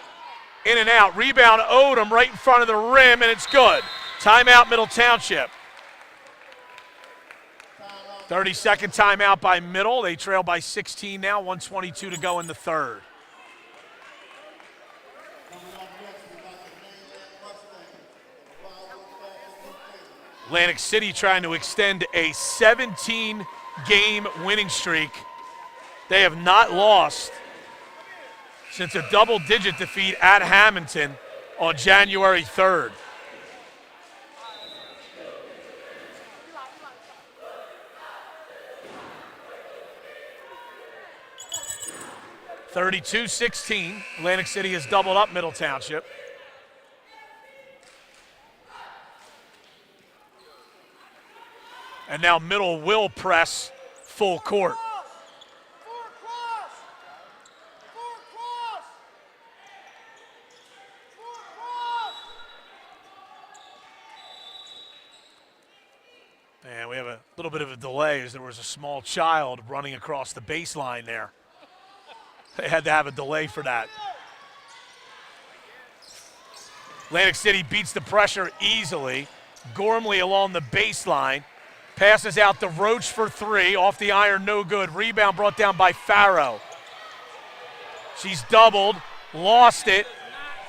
S1: in and out. Rebound Odom right in front of the rim, and it's good. Timeout Middle Township. 30-second timeout by Middle. They trail by 16 now, 1:22 to go in the third. Atlantic City trying to extend a 17-game winning streak. They have not lost since a double-digit defeat at Hamilton on January 3rd. (32-16). Atlantic City has doubled up Middle Township. And now Middle will press full court. And bit of a delay as there was a small child running across the baseline there. They had to have a delay for that. Atlantic City beats the pressure easily. Gormley along the baseline. Passes out to Roach for three. Off the iron, no good. Rebound brought down by Farrow. She's doubled, lost it,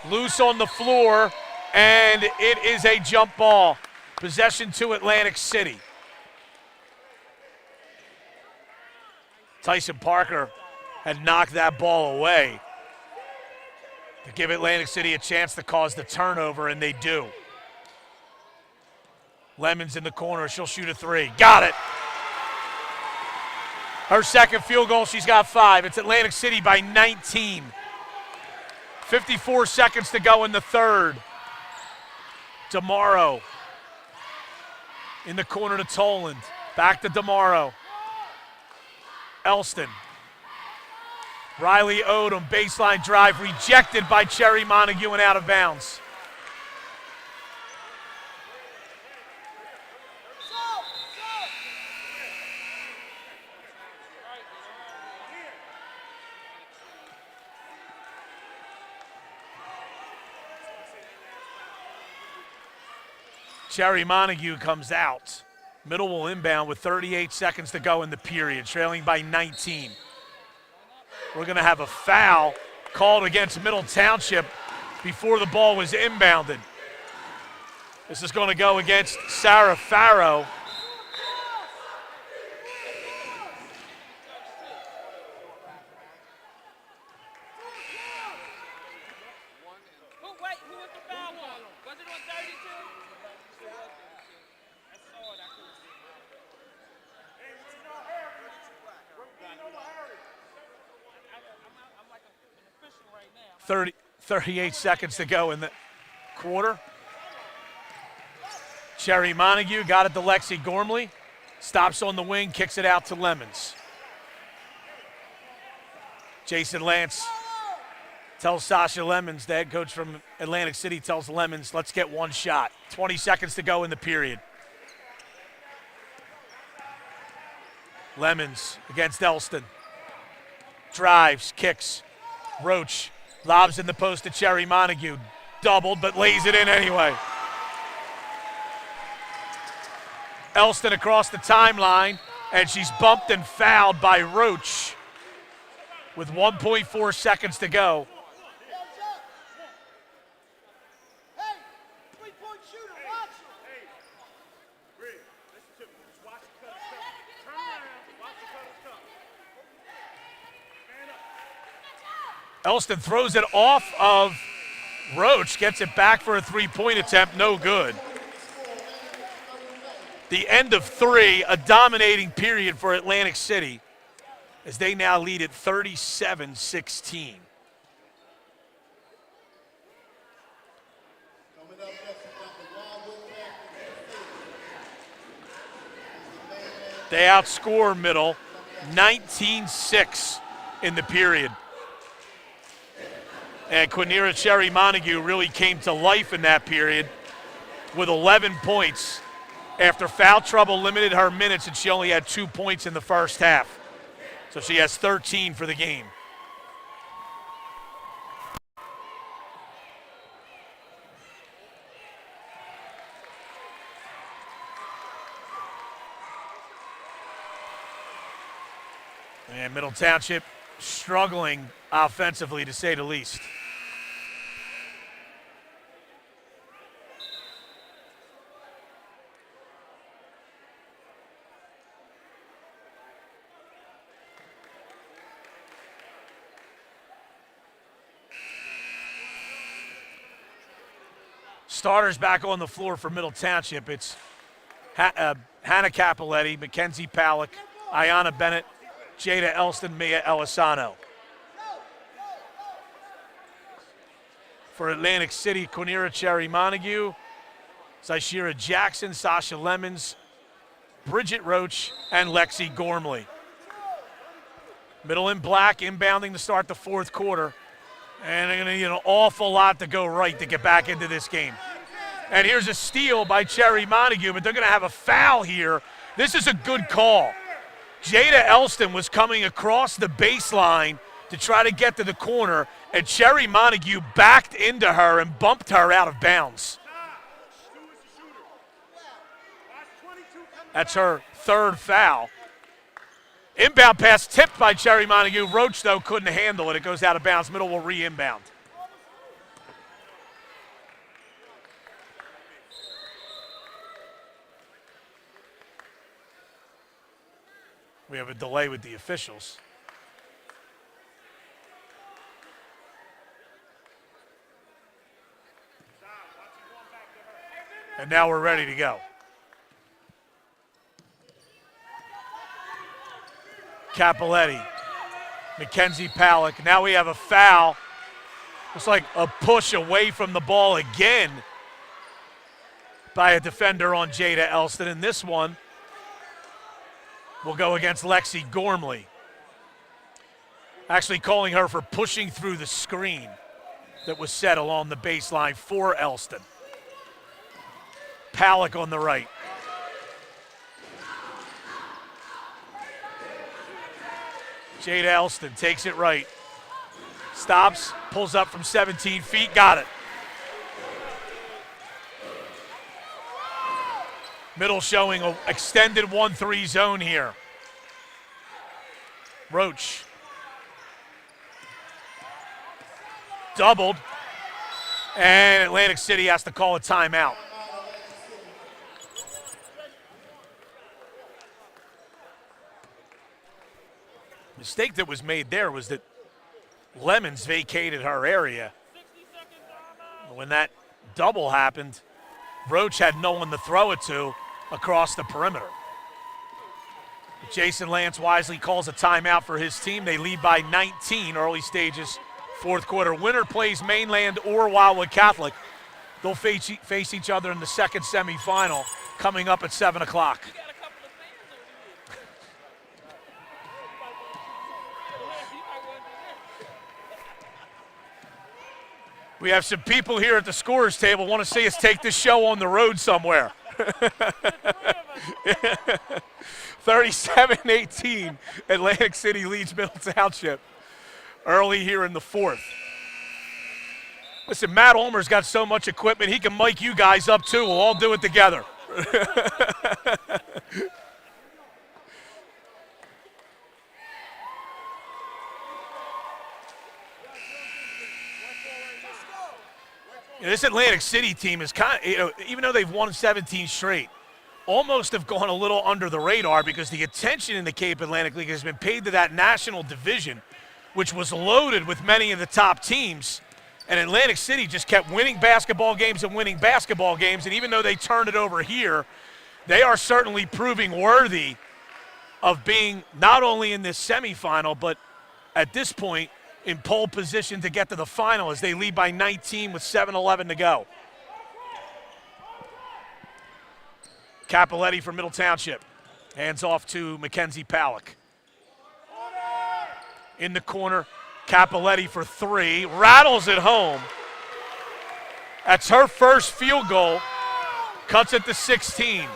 S1: loose on the floor, and it is a jump ball. Possession to Atlantic City. Tyson Parker had knocked that ball away to give Atlantic City a chance to cause the turnover, and they do. Lemons in the corner, she'll shoot a three. Got it. Her second field goal, she's got 5. It's Atlantic City by 19. 54 seconds to go in the third. DeMauro in the corner to Toland. Back to DeMauro. Elston. Riley Odom, baseline drive, rejected by Cherry Montague and out of bounds. Cherry Montague comes out. Middle will inbound with 38 seconds to go in the period, trailing by 19. We're going to have a foul called against Middle Township before the ball was inbounded. This is going to go against Sarah Farrow.
S2: Who was the foul on? Was it on 32? I'm like an official right now.
S1: 38 seconds to go in the quarter. Cherry Montague got it to Lexi Gormley. Stops on the wing, kicks it out to Lemons. Jason Lance tells Sasha Lemons, the head coach from Atlantic City, tells Lemons, let's get one shot. 20 seconds to go in the period. Lemons against Elston. Drives, kicks. Roach lobs in the post to Cherry Montague. Doubled, but lays it in anyway. Elston across the timeline, and she's bumped and fouled by Roach with 1.4 seconds to go. Elston throws it off of Roach, gets it back for a three-point attempt, no good. The end of 3, a dominating period for Atlantic City as they now lead at 37-16. They outscore Middle 19-6 in the period. And Quinera Cherry Montague really came to life in that period with 11 points after foul trouble limited her minutes, and she only had 2 points in the first half. So she has 13 for the game. And Middle Township struggling offensively, to say the least. Starters back on the floor for Middle Township. It's Hannah Capoletti, Mackenzie Palick, Ayanna Bennett, Jada Elston, Mia Elisano. For Atlantic City, Quinera Cherry Montague, Zaishira Jackson, Sasha Lemons, Bridget Roach, and Lexi Gormley. Middle in black, inbounding to start the fourth quarter. And they're going to need an awful lot to go right to get back into this game. And here's a steal by Cherry Montague, but they're going to have a foul here This is a good call. Jada Elston was coming across the baseline to try to get to the corner, and Cherry Montague backed into her and bumped her out of bounds. That's her third foul. Inbound pass tipped by Cherry Montague. Roach, though, couldn't handle it. It goes out of bounds. Middle will re-inbound. We have a delay with the officials. And now we're ready to go. Capoletti, Mackenzie Palak. Now we have a foul. Looks like a push away from the ball again by a defender on Jada Elston. And this one will go against Lexi Gormley. Actually calling her for pushing through the screen that was set along the baseline for Elston. Palak on the right. Jada Elston takes it right. Stops, pulls up from 17 feet, got it. Middle showing an extended 1-3 zone here. Roach. Doubled. And Atlantic City has to call a timeout. Mistake that was made there was that Lemons vacated her area. When that double happened, Roach had no one to throw it to across the perimeter. Jason Lance wisely calls a timeout for his team. They lead by 19 early stages, fourth quarter. Winner plays Mainland or Wildwood Catholic. They'll face each other in the second semifinal coming up at 7 o'clock. We have some people here at the scorers table want to see us take this show on the road somewhere. 37-18, Atlantic City leads Middle Township early here in the fourth. Listen, Matt Ulmer's got so much equipment, he can mic you guys up too. We'll all do it together. This Atlantic City team is kind of, even though they've won 17 straight, almost have gone a little under the radar because the attention in the Cape Atlantic League has been paid to that national division, which was loaded with many of the top teams. And Atlantic City just kept winning basketball games and winning basketball games. And even though they turned it over here, they are certainly proving worthy of being not only in this semifinal, but at this point, in pole position to get to the final as they lead by 19 with 7:11 to go. Capoletti for Middle Township. Hands off to Mackenzie Palak. In the corner, Capoletti for three. Rattles it home. That's her first field goal. Cuts it to 16. You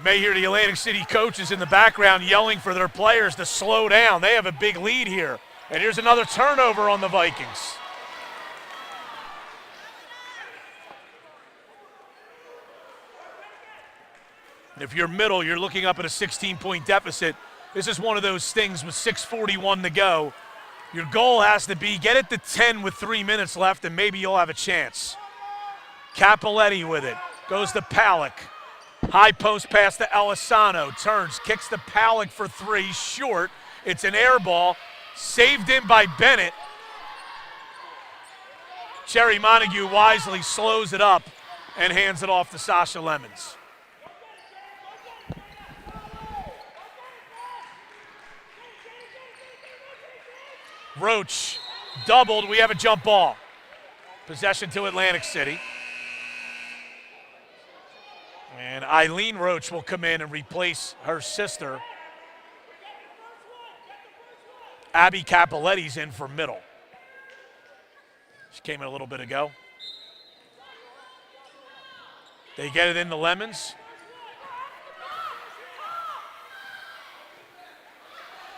S1: may hear the Atlantic City coaches in the background yelling for their players to slow down. They have a big lead here. And here's another turnover on the Vikings. And if you're Middle, you're looking up at a 16-point deficit. This is one of those things with 6:41 to go. Your goal has to be get it to 10 with 3 minutes left, and maybe you'll have a chance. Capoletti with it. Goes to Palak. High post pass to Elisano. Turns, kicks to Palak for three. Short. It's an air ball. Saved in by Bennett. Cherry Montague wisely slows it up and hands it off to Sasha Lemons. Roach doubled. We have a jump ball. Possession to Atlantic City. And Eileen Roach will come in and replace her sister. Abby Capoletti's in for Middle. She came in a little bit ago. They get it into Lemons.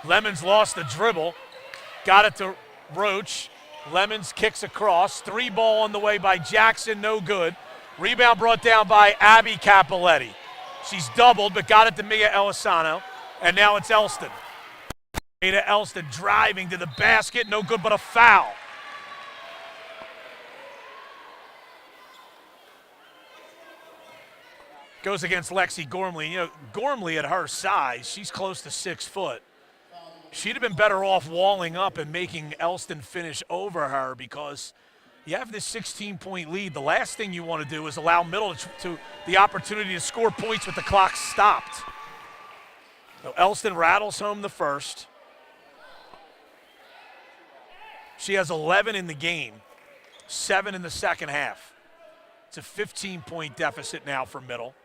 S1: Lemons lost the dribble. Got it to Roach. Lemons kicks across. 3-ball on the way by Jackson, no good. Rebound brought down by Abby Capoletti. She's doubled, but got it to Mia Elisano. And now it's Elston. Ada Elston driving to the basket, no good but a foul. Goes against Lexi Gormley. You know, Gormley at her size, she's close to 6 foot. She'd have been better off walling up and making Elston finish over her because you have this 16-point lead. The last thing you want to do is allow Middle to the opportunity to score points with the clock stopped. So Elston rattles home the first. She has 11 in the game, 7 in the second half. It's a 15-point deficit now for Middle.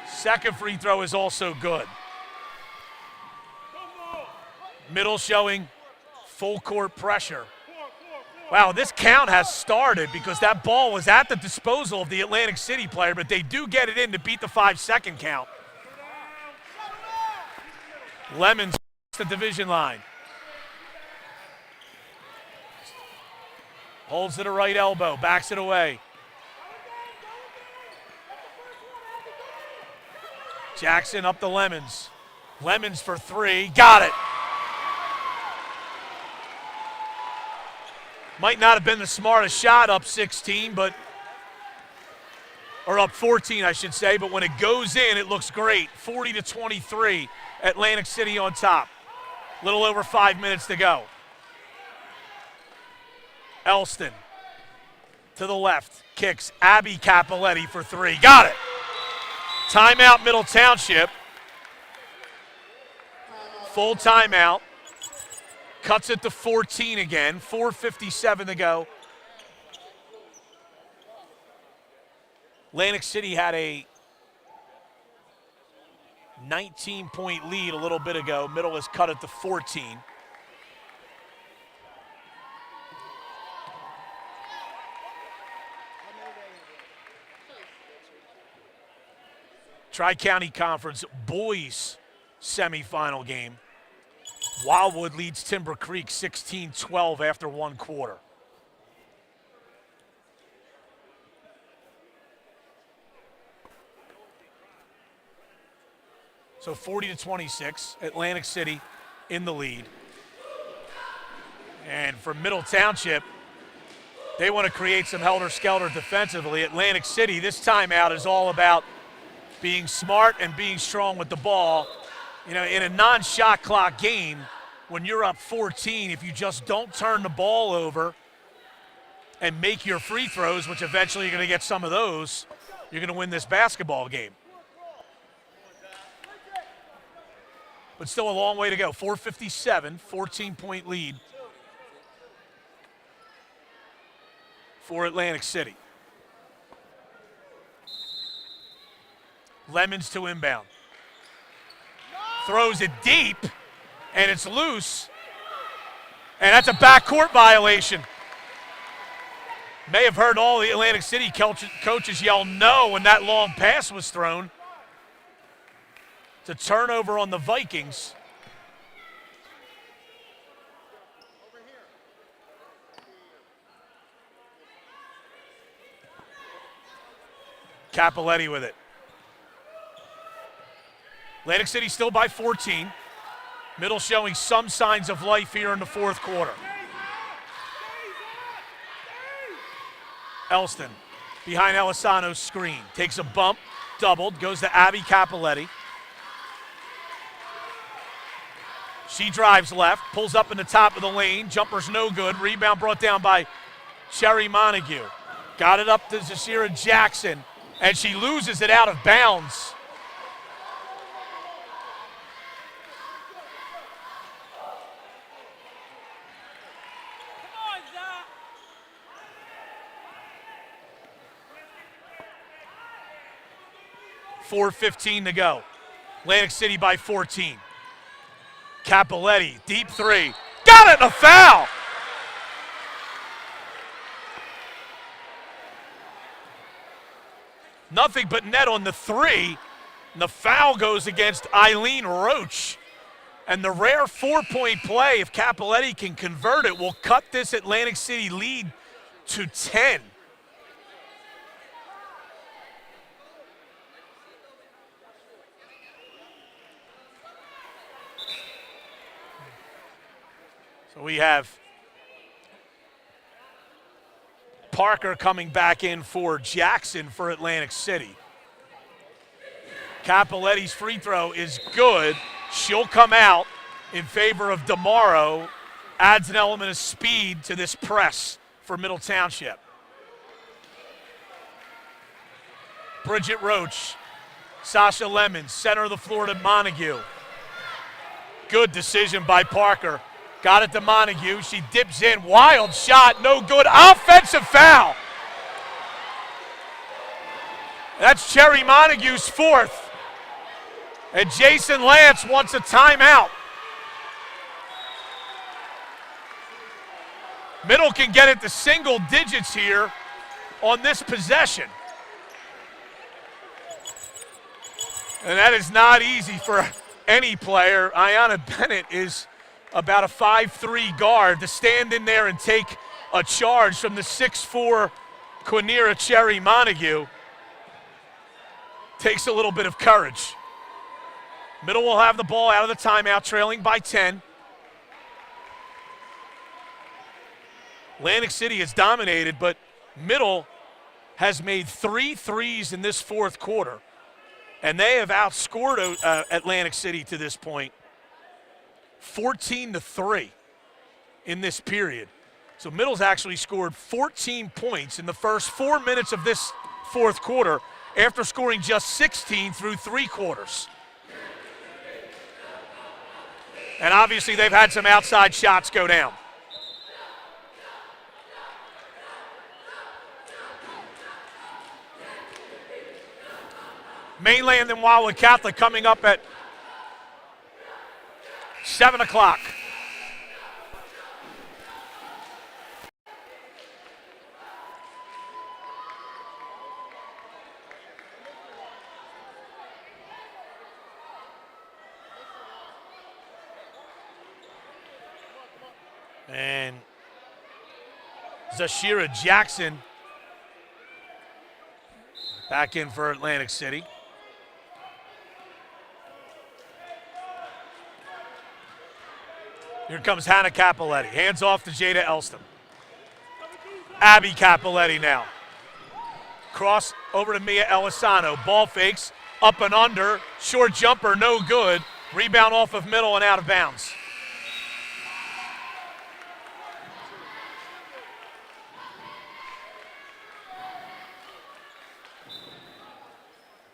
S1: Second free throw is also good. Middle showing full court pressure. Wow, this count has started because that ball was at the disposal of the Atlantic City player, but they do get it in to beat the 5-second count. Lemons the division line. Holds to the right elbow, backs it away. Jackson up the Lemons. Lemons for 3, got it. Might not have been the smartest shot up 16, but, or up 14, I should say, but when it goes in, it looks great. 40-23, Atlantic City on top. Little over 5 minutes to go. Elston to the left, kicks Abby Capoletti for 3, got it. Timeout, Middle Township. Full timeout. Cuts it to 14 again. 4:57 to go. Atlantic City had a 19-point lead a little bit ago. Middle has cut it to 14. Tri-County Conference boys semifinal game. Wildwood leads Timber Creek 16-12 after 1 quarter. So 40-26, Atlantic City in the lead. And for Middle Township, they want to create some helter-skelter defensively. Atlantic City, this timeout is all about being smart and being strong with the ball. You know, in a non-shot clock game, when you're up 14, if you just don't turn the ball over and make your free throws, which eventually you're going to get some of those, you're going to win this basketball game. But still a long way to go. 4:57, 14-point lead for Atlantic City. Lemons to inbound. Throws it deep, and it's loose. And that's a backcourt violation. May have heard all the Atlantic City coaches yell no when that long pass was thrown. It's a turnover on the Vikings. Capoletti with it. Atlantic City still by 14. Middle showing some signs of life here in the 4th quarter. Elston behind Elisano's screen. Takes a bump, doubled, goes to Abby Capoletti. She drives left, pulls up in the top of the lane. Jumper's no good. Rebound brought down by Sherry Montague. Got it up to Zashira Jackson, and she loses it out of bounds.
S2: Come on, Zach.
S1: 4:15 to go. Atlantic City by 14. Capoletti, deep 3. Got it, and a foul! Nothing but net on the 3, And the foul goes against Eileen Roach. And the rare 4-point play, if Capoletti can convert it, will cut this Atlantic City lead to 10. So we have Parker coming back in for Jackson for Atlantic City. Capoletti's free throw is good. She'll come out in favor of DeMauro. Adds an element of speed to this press for Middle Township. Bridget Roach, Sasha Lemons, center of the floor to Montague. Good decision by Parker. Got it to Montague. She dips in. Wild shot. No good. Offensive foul. That's Cherry Montague's fourth. And Jason Lance wants a timeout. Middle can get it to single digits here on this possession. And that is not easy for any player. Ayanna Bennett is about a 5'3" guard to stand in there and take a charge from the 6'4" Quinera Cherry Montague. Takes a little bit of courage. Middle will have the ball out of the timeout, trailing by 10. Atlantic City has dominated, but Middle has made 3 threes in this fourth quarter. And they have outscored Atlantic City to this point 14-3 in this period. So Middle's actually scored 14 points in the first 4 minutes of this fourth quarter after scoring just 16 through 3 quarters. And obviously they've had some outside shots go down. Mainland and Wildwood Catholic coming up at 7 o'clock. And Zashira Jackson back in for Atlantic City. Here comes Hannah Capoletti. Hands off to Jada Elston. Abby Capoletti now. Cross over to Mia Elisano. Ball fakes, up and under. Short jumper, no good. Rebound off of Middle and out of bounds.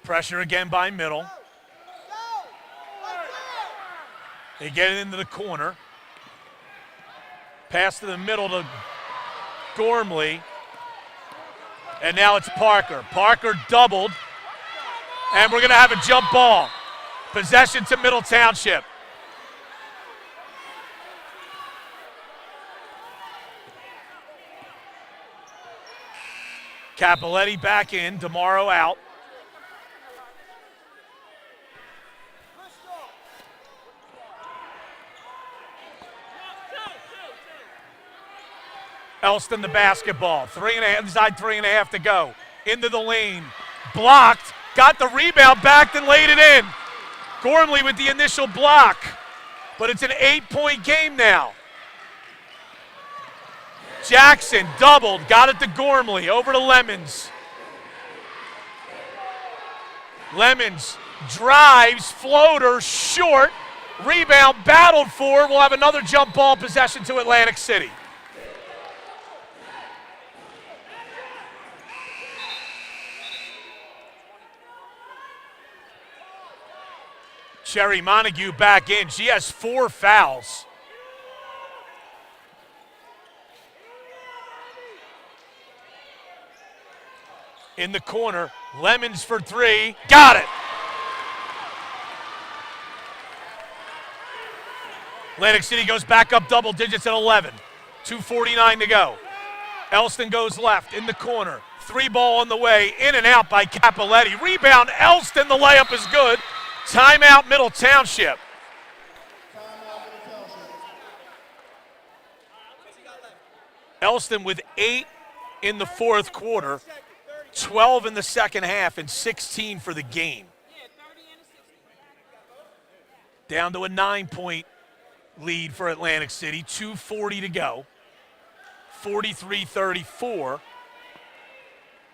S1: Pressure again by Middle. They get it into the corner. Pass to the middle to Gormley. And now it's Parker. Parker doubled. And we're going to have a jump ball. Possession to Middle Township. Capoletti back in. DeMauro out. Elston the basketball. 3.5, inside 3.5 to go. Into the lane. Blocked. Got the rebound back and laid it in. Gormley with the initial block. But it's an 8-point game now. Jackson doubled. Got it to Gormley. Over to Lemons. Lemons drives. Floater. Short. Rebound battled for. We'll have another jump ball possession to Atlantic City. Cherry Montague back in. She has 4 fouls. In the corner, Lemons for 3. Got it. Atlantic City goes back up double digits at 11. 2:49 to go. Elston goes left in the corner. Three ball on the way, in and out by Capoletti. Rebound, Elston, the layup is good. Timeout, Middle Township. Elston with 8 in the fourth quarter, 12 in the second half, and 16 for the game. Down to a 9-point lead for Atlantic City, 2:40 to go. 43-34,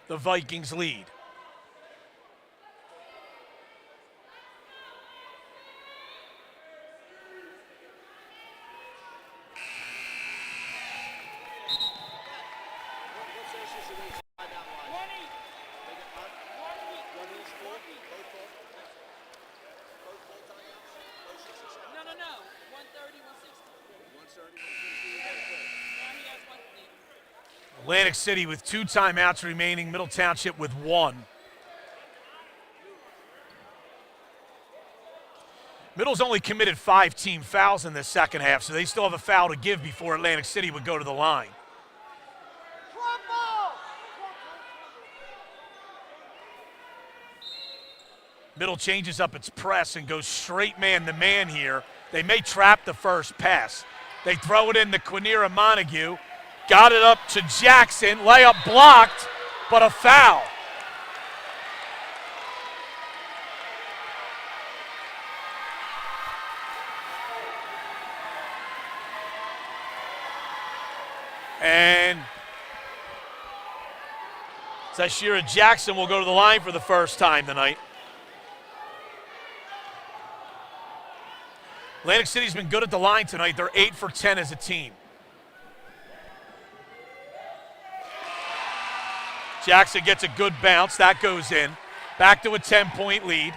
S1: the Vikings lead. Atlantic City with 2 timeouts remaining, Middle Township with 1. Middle's only committed 5 team fouls in the second half, so they still have a foul to give before Atlantic City would go to the line. Middle changes up its press and goes straight man-to-man here. They may trap the first pass. They throw it in to Quinera Montague. Got it up to Jackson. Layup blocked, but a foul. And Zashira Jackson will go to the line for the first time tonight. Atlantic City's been good at the line tonight. They're 8 for 10 as a team. Jackson gets a good bounce. That goes in. Back to a 10-point lead.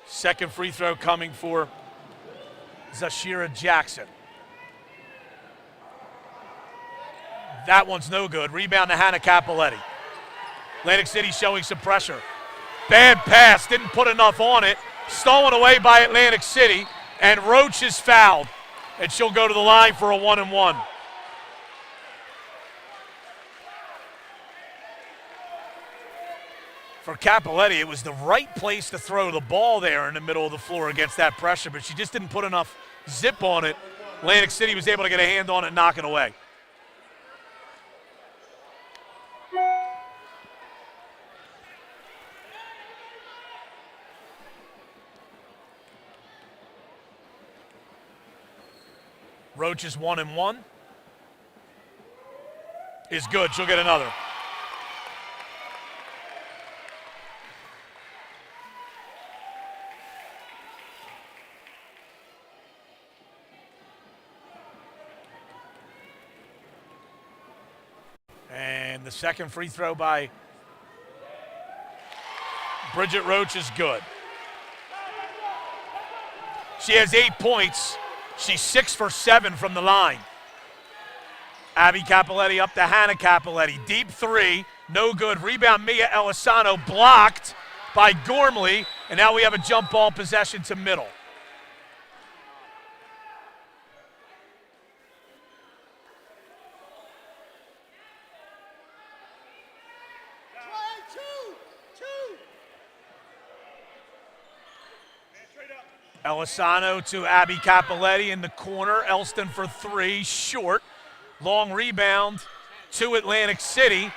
S1: Second free throw coming for Zashira Jackson. That one's no good. Rebound to Hannah Capoletti. Atlantic City showing some pressure. Bad pass, didn't put enough on it. Stolen away by Atlantic City, and Roach is fouled. And she'll go to the line for a 1-and-1. For Capoletti, it was the right place to throw the ball there in the middle of the floor against that pressure, but she just didn't put enough zip on it. Atlantic City was able to get a hand on it and knock it away. Roach's 1-and-1 is good. She'll get another. And the second free throw by Bridget Roach is good. She has 8 points. She's 6 for 7 from the line. Abby Capoletti up to Hannah Capoletti. Deep three, no good. Rebound Mia Elisano, blocked by Gormley. And now we have a jump ball possession to Middle. Elisano to Abby Capoletti in the corner. Elston for 3, short. Long rebound to Atlantic City.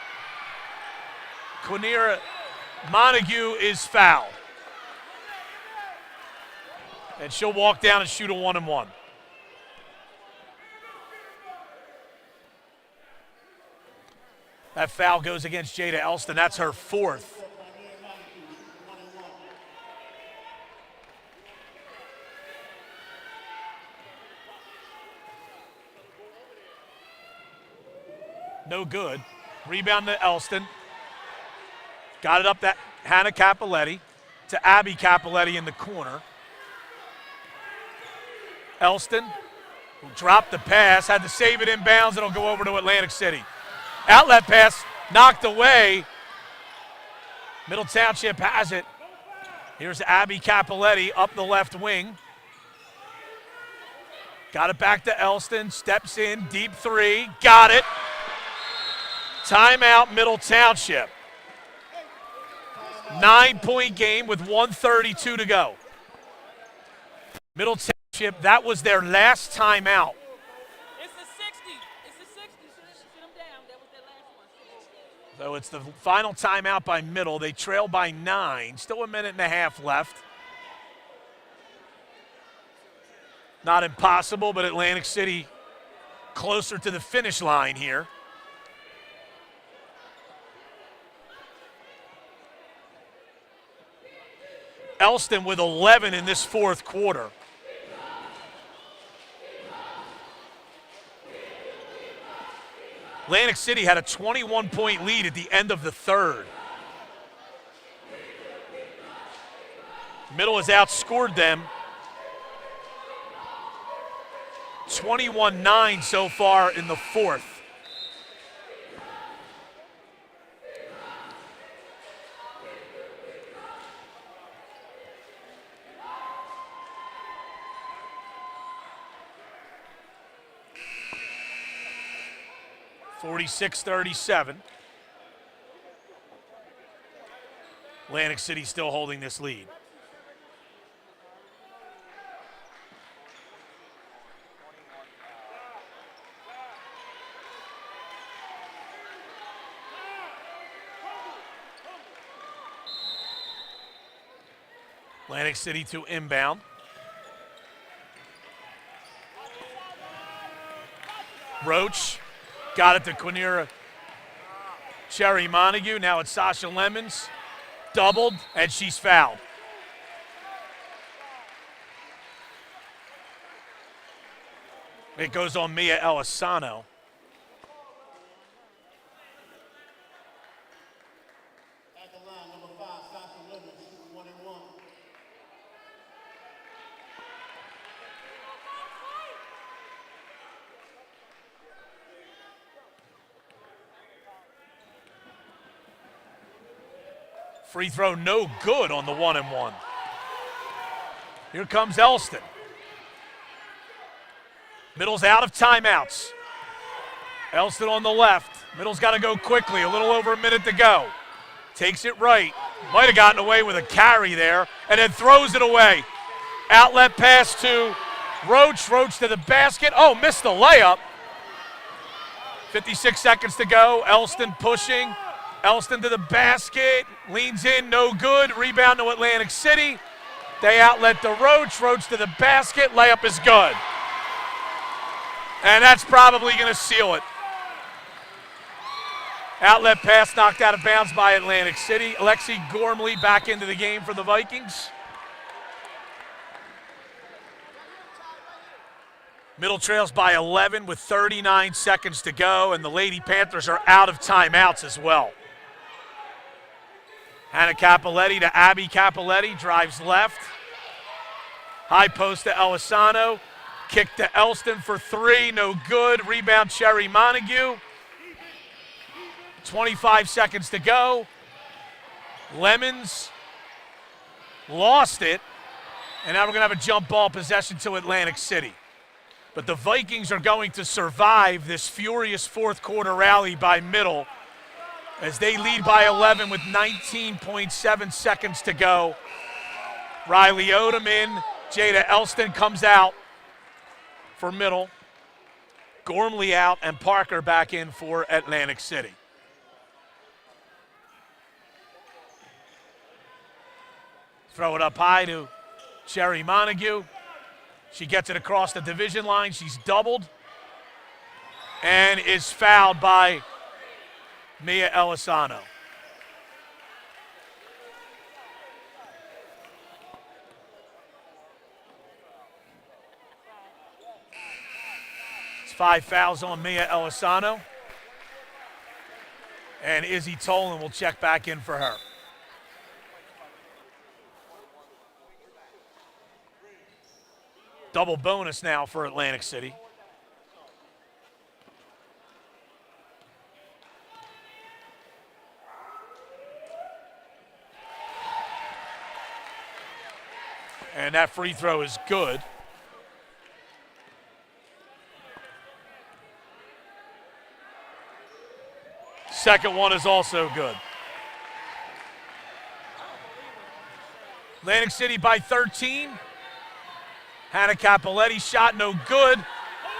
S1: Quinera Montague is fouled. And she'll walk down and shoot a 1-and-1. That foul goes against Jada Elston. That's her 4th. No good. Rebound to Elston. Got it up to Hannah Capoletti, to Abby Capoletti in the corner. Elston who dropped the pass, had to save it inbounds. It'll go over to Atlantic City. Outlet pass knocked away. Middle Township has it. Here's Abby Capoletti up the left wing. Got it back to Elston, steps in, deep three, got it. Timeout, Middle Township. 9-point game with 1:32 to go. Middle Township, that was their last timeout.
S2: It's the 60. It's the 60. Sit them down. That was their last one.
S1: So it's the final timeout by Middle. They trail by 9. Still a minute and a half left. Not impossible, but Atlantic City closer to the finish line here. Elston with 11 in this fourth quarter. Atlantic City had a 21-point lead at the end of the third. Middle has outscored them 21-9 so far in the fourth. (46-37). Atlantic City still holding this lead. Atlantic City to inbound. Roach got it to Quinera Cherry Montague. Now it's Sasha Lemons. Doubled, and she's fouled. It goes on Mia Elisano.
S3: At the line, number 5, Sasha Lemons, shooting 1 and 1.
S1: Free throw no good on the 1 and 1. Here comes Elston. Middle's out of timeouts. Elston on the left. Middle's got to go quickly, a little over a minute to go. Takes it right. Might have gotten away with a carry there, and then throws it away. Outlet pass to Roach. Roach to the basket. Oh, missed the layup. 56 seconds to go. Elston pushing. Elston to the basket. Leans in, no good. Rebound to Atlantic City. They outlet to Roach. Roach to the basket. Layup is good. And that's probably going to seal it. Outlet pass knocked out of bounds by Atlantic City. Alexi Gormley back into the game for the Vikings. Middle trails by 11 with 39 seconds to go, and the Lady Panthers are out of timeouts as well. Hannah Capoletti to Abby Capoletti, drives left. High post to Elisano. Kick to Elston for 3, no good. Rebound Cherry Montague. 25 seconds to go. Lemons lost it, and now we're going to have a jump ball possession to Atlantic City. But the Vikings are going to survive this furious fourth quarter rally by Middle as they lead by 11 with 19.7 seconds to go. Riley Odom in. Jada Elston comes out for Middle. Gormley out, and Parker back in for Atlantic City. Throw it up high to Cherry Montague. She gets it across the division line. She's doubled and is fouled by Mia Elisano. It's 5 fouls on Mia Elisano. And Izzy Tolan will check back in for her. Double bonus now for Atlantic City. And that free throw is good. Second one is also good. Atlantic City by 13. Hannah Capoletti shot no good.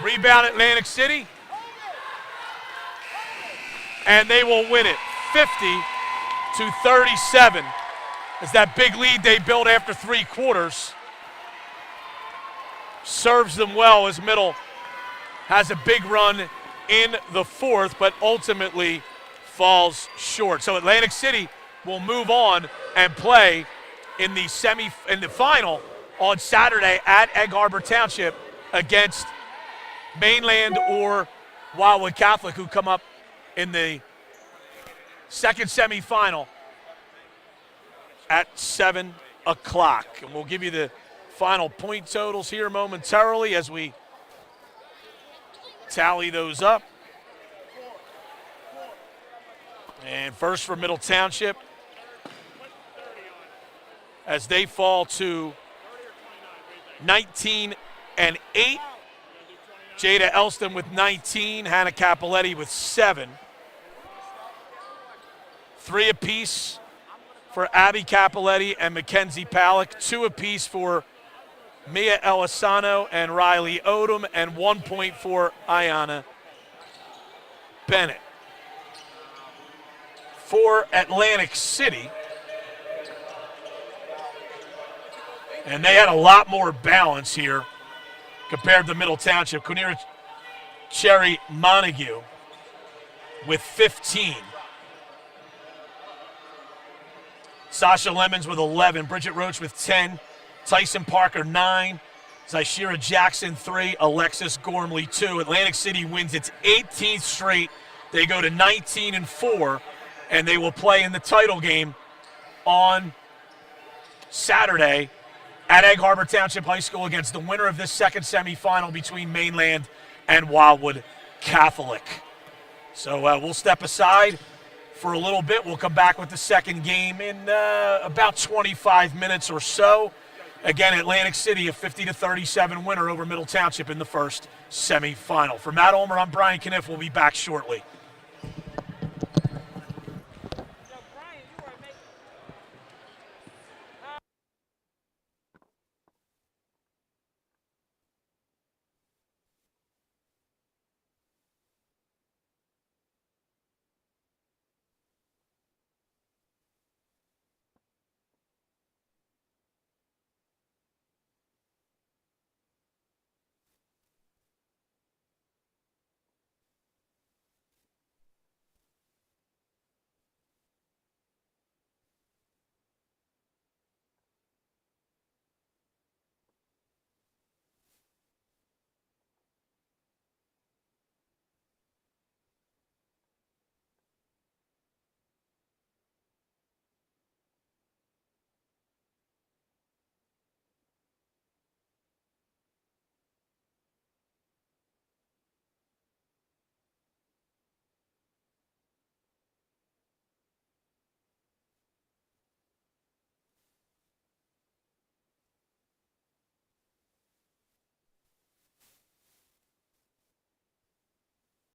S1: Rebound Atlantic City. And they will win it 50-37. As that big lead they built after 3 quarters serves them well as Middle has a big run in the 4th, but ultimately falls short. So Atlantic City will move on and play in the final on Saturday at Egg Harbor Township against Mainland or Wildwood Catholic, who come up in the second semifinal at 7 o'clock. And we'll give you the final point totals here momentarily as we tally those up. And first for Middle Township, as they fall to 19-8. Jada Elston with 19, Hannah Capoletti with 7. 3 apiece for Abby Capoletti and Mackenzie Palak, 2 apiece for Mia Elisano and Riley Odom, and 1 point for Ayana Bennett. For Atlantic City, and they had a lot more balance here compared to Middle Township. Kunira Cherry Montague with 15. Sasha Lemons with 11. Bridget Roach with 10. Tyson Parker 9. Zyshira Jackson 3. Alexis Gormley 2. Atlantic City wins its 18th straight. They go to 19-4, and they will play in the title game on Saturday at Egg Harbor Township High School against the winner of this second semifinal between Mainland and Wildwood Catholic. So we'll step aside for a little bit. We'll come back with the second game in about 25 minutes or so. Again, Atlantic City, a 50-37 winner over Middle Township in the first semifinal. For Matt Ulmer, I'm Brian Kniff. We'll be back shortly.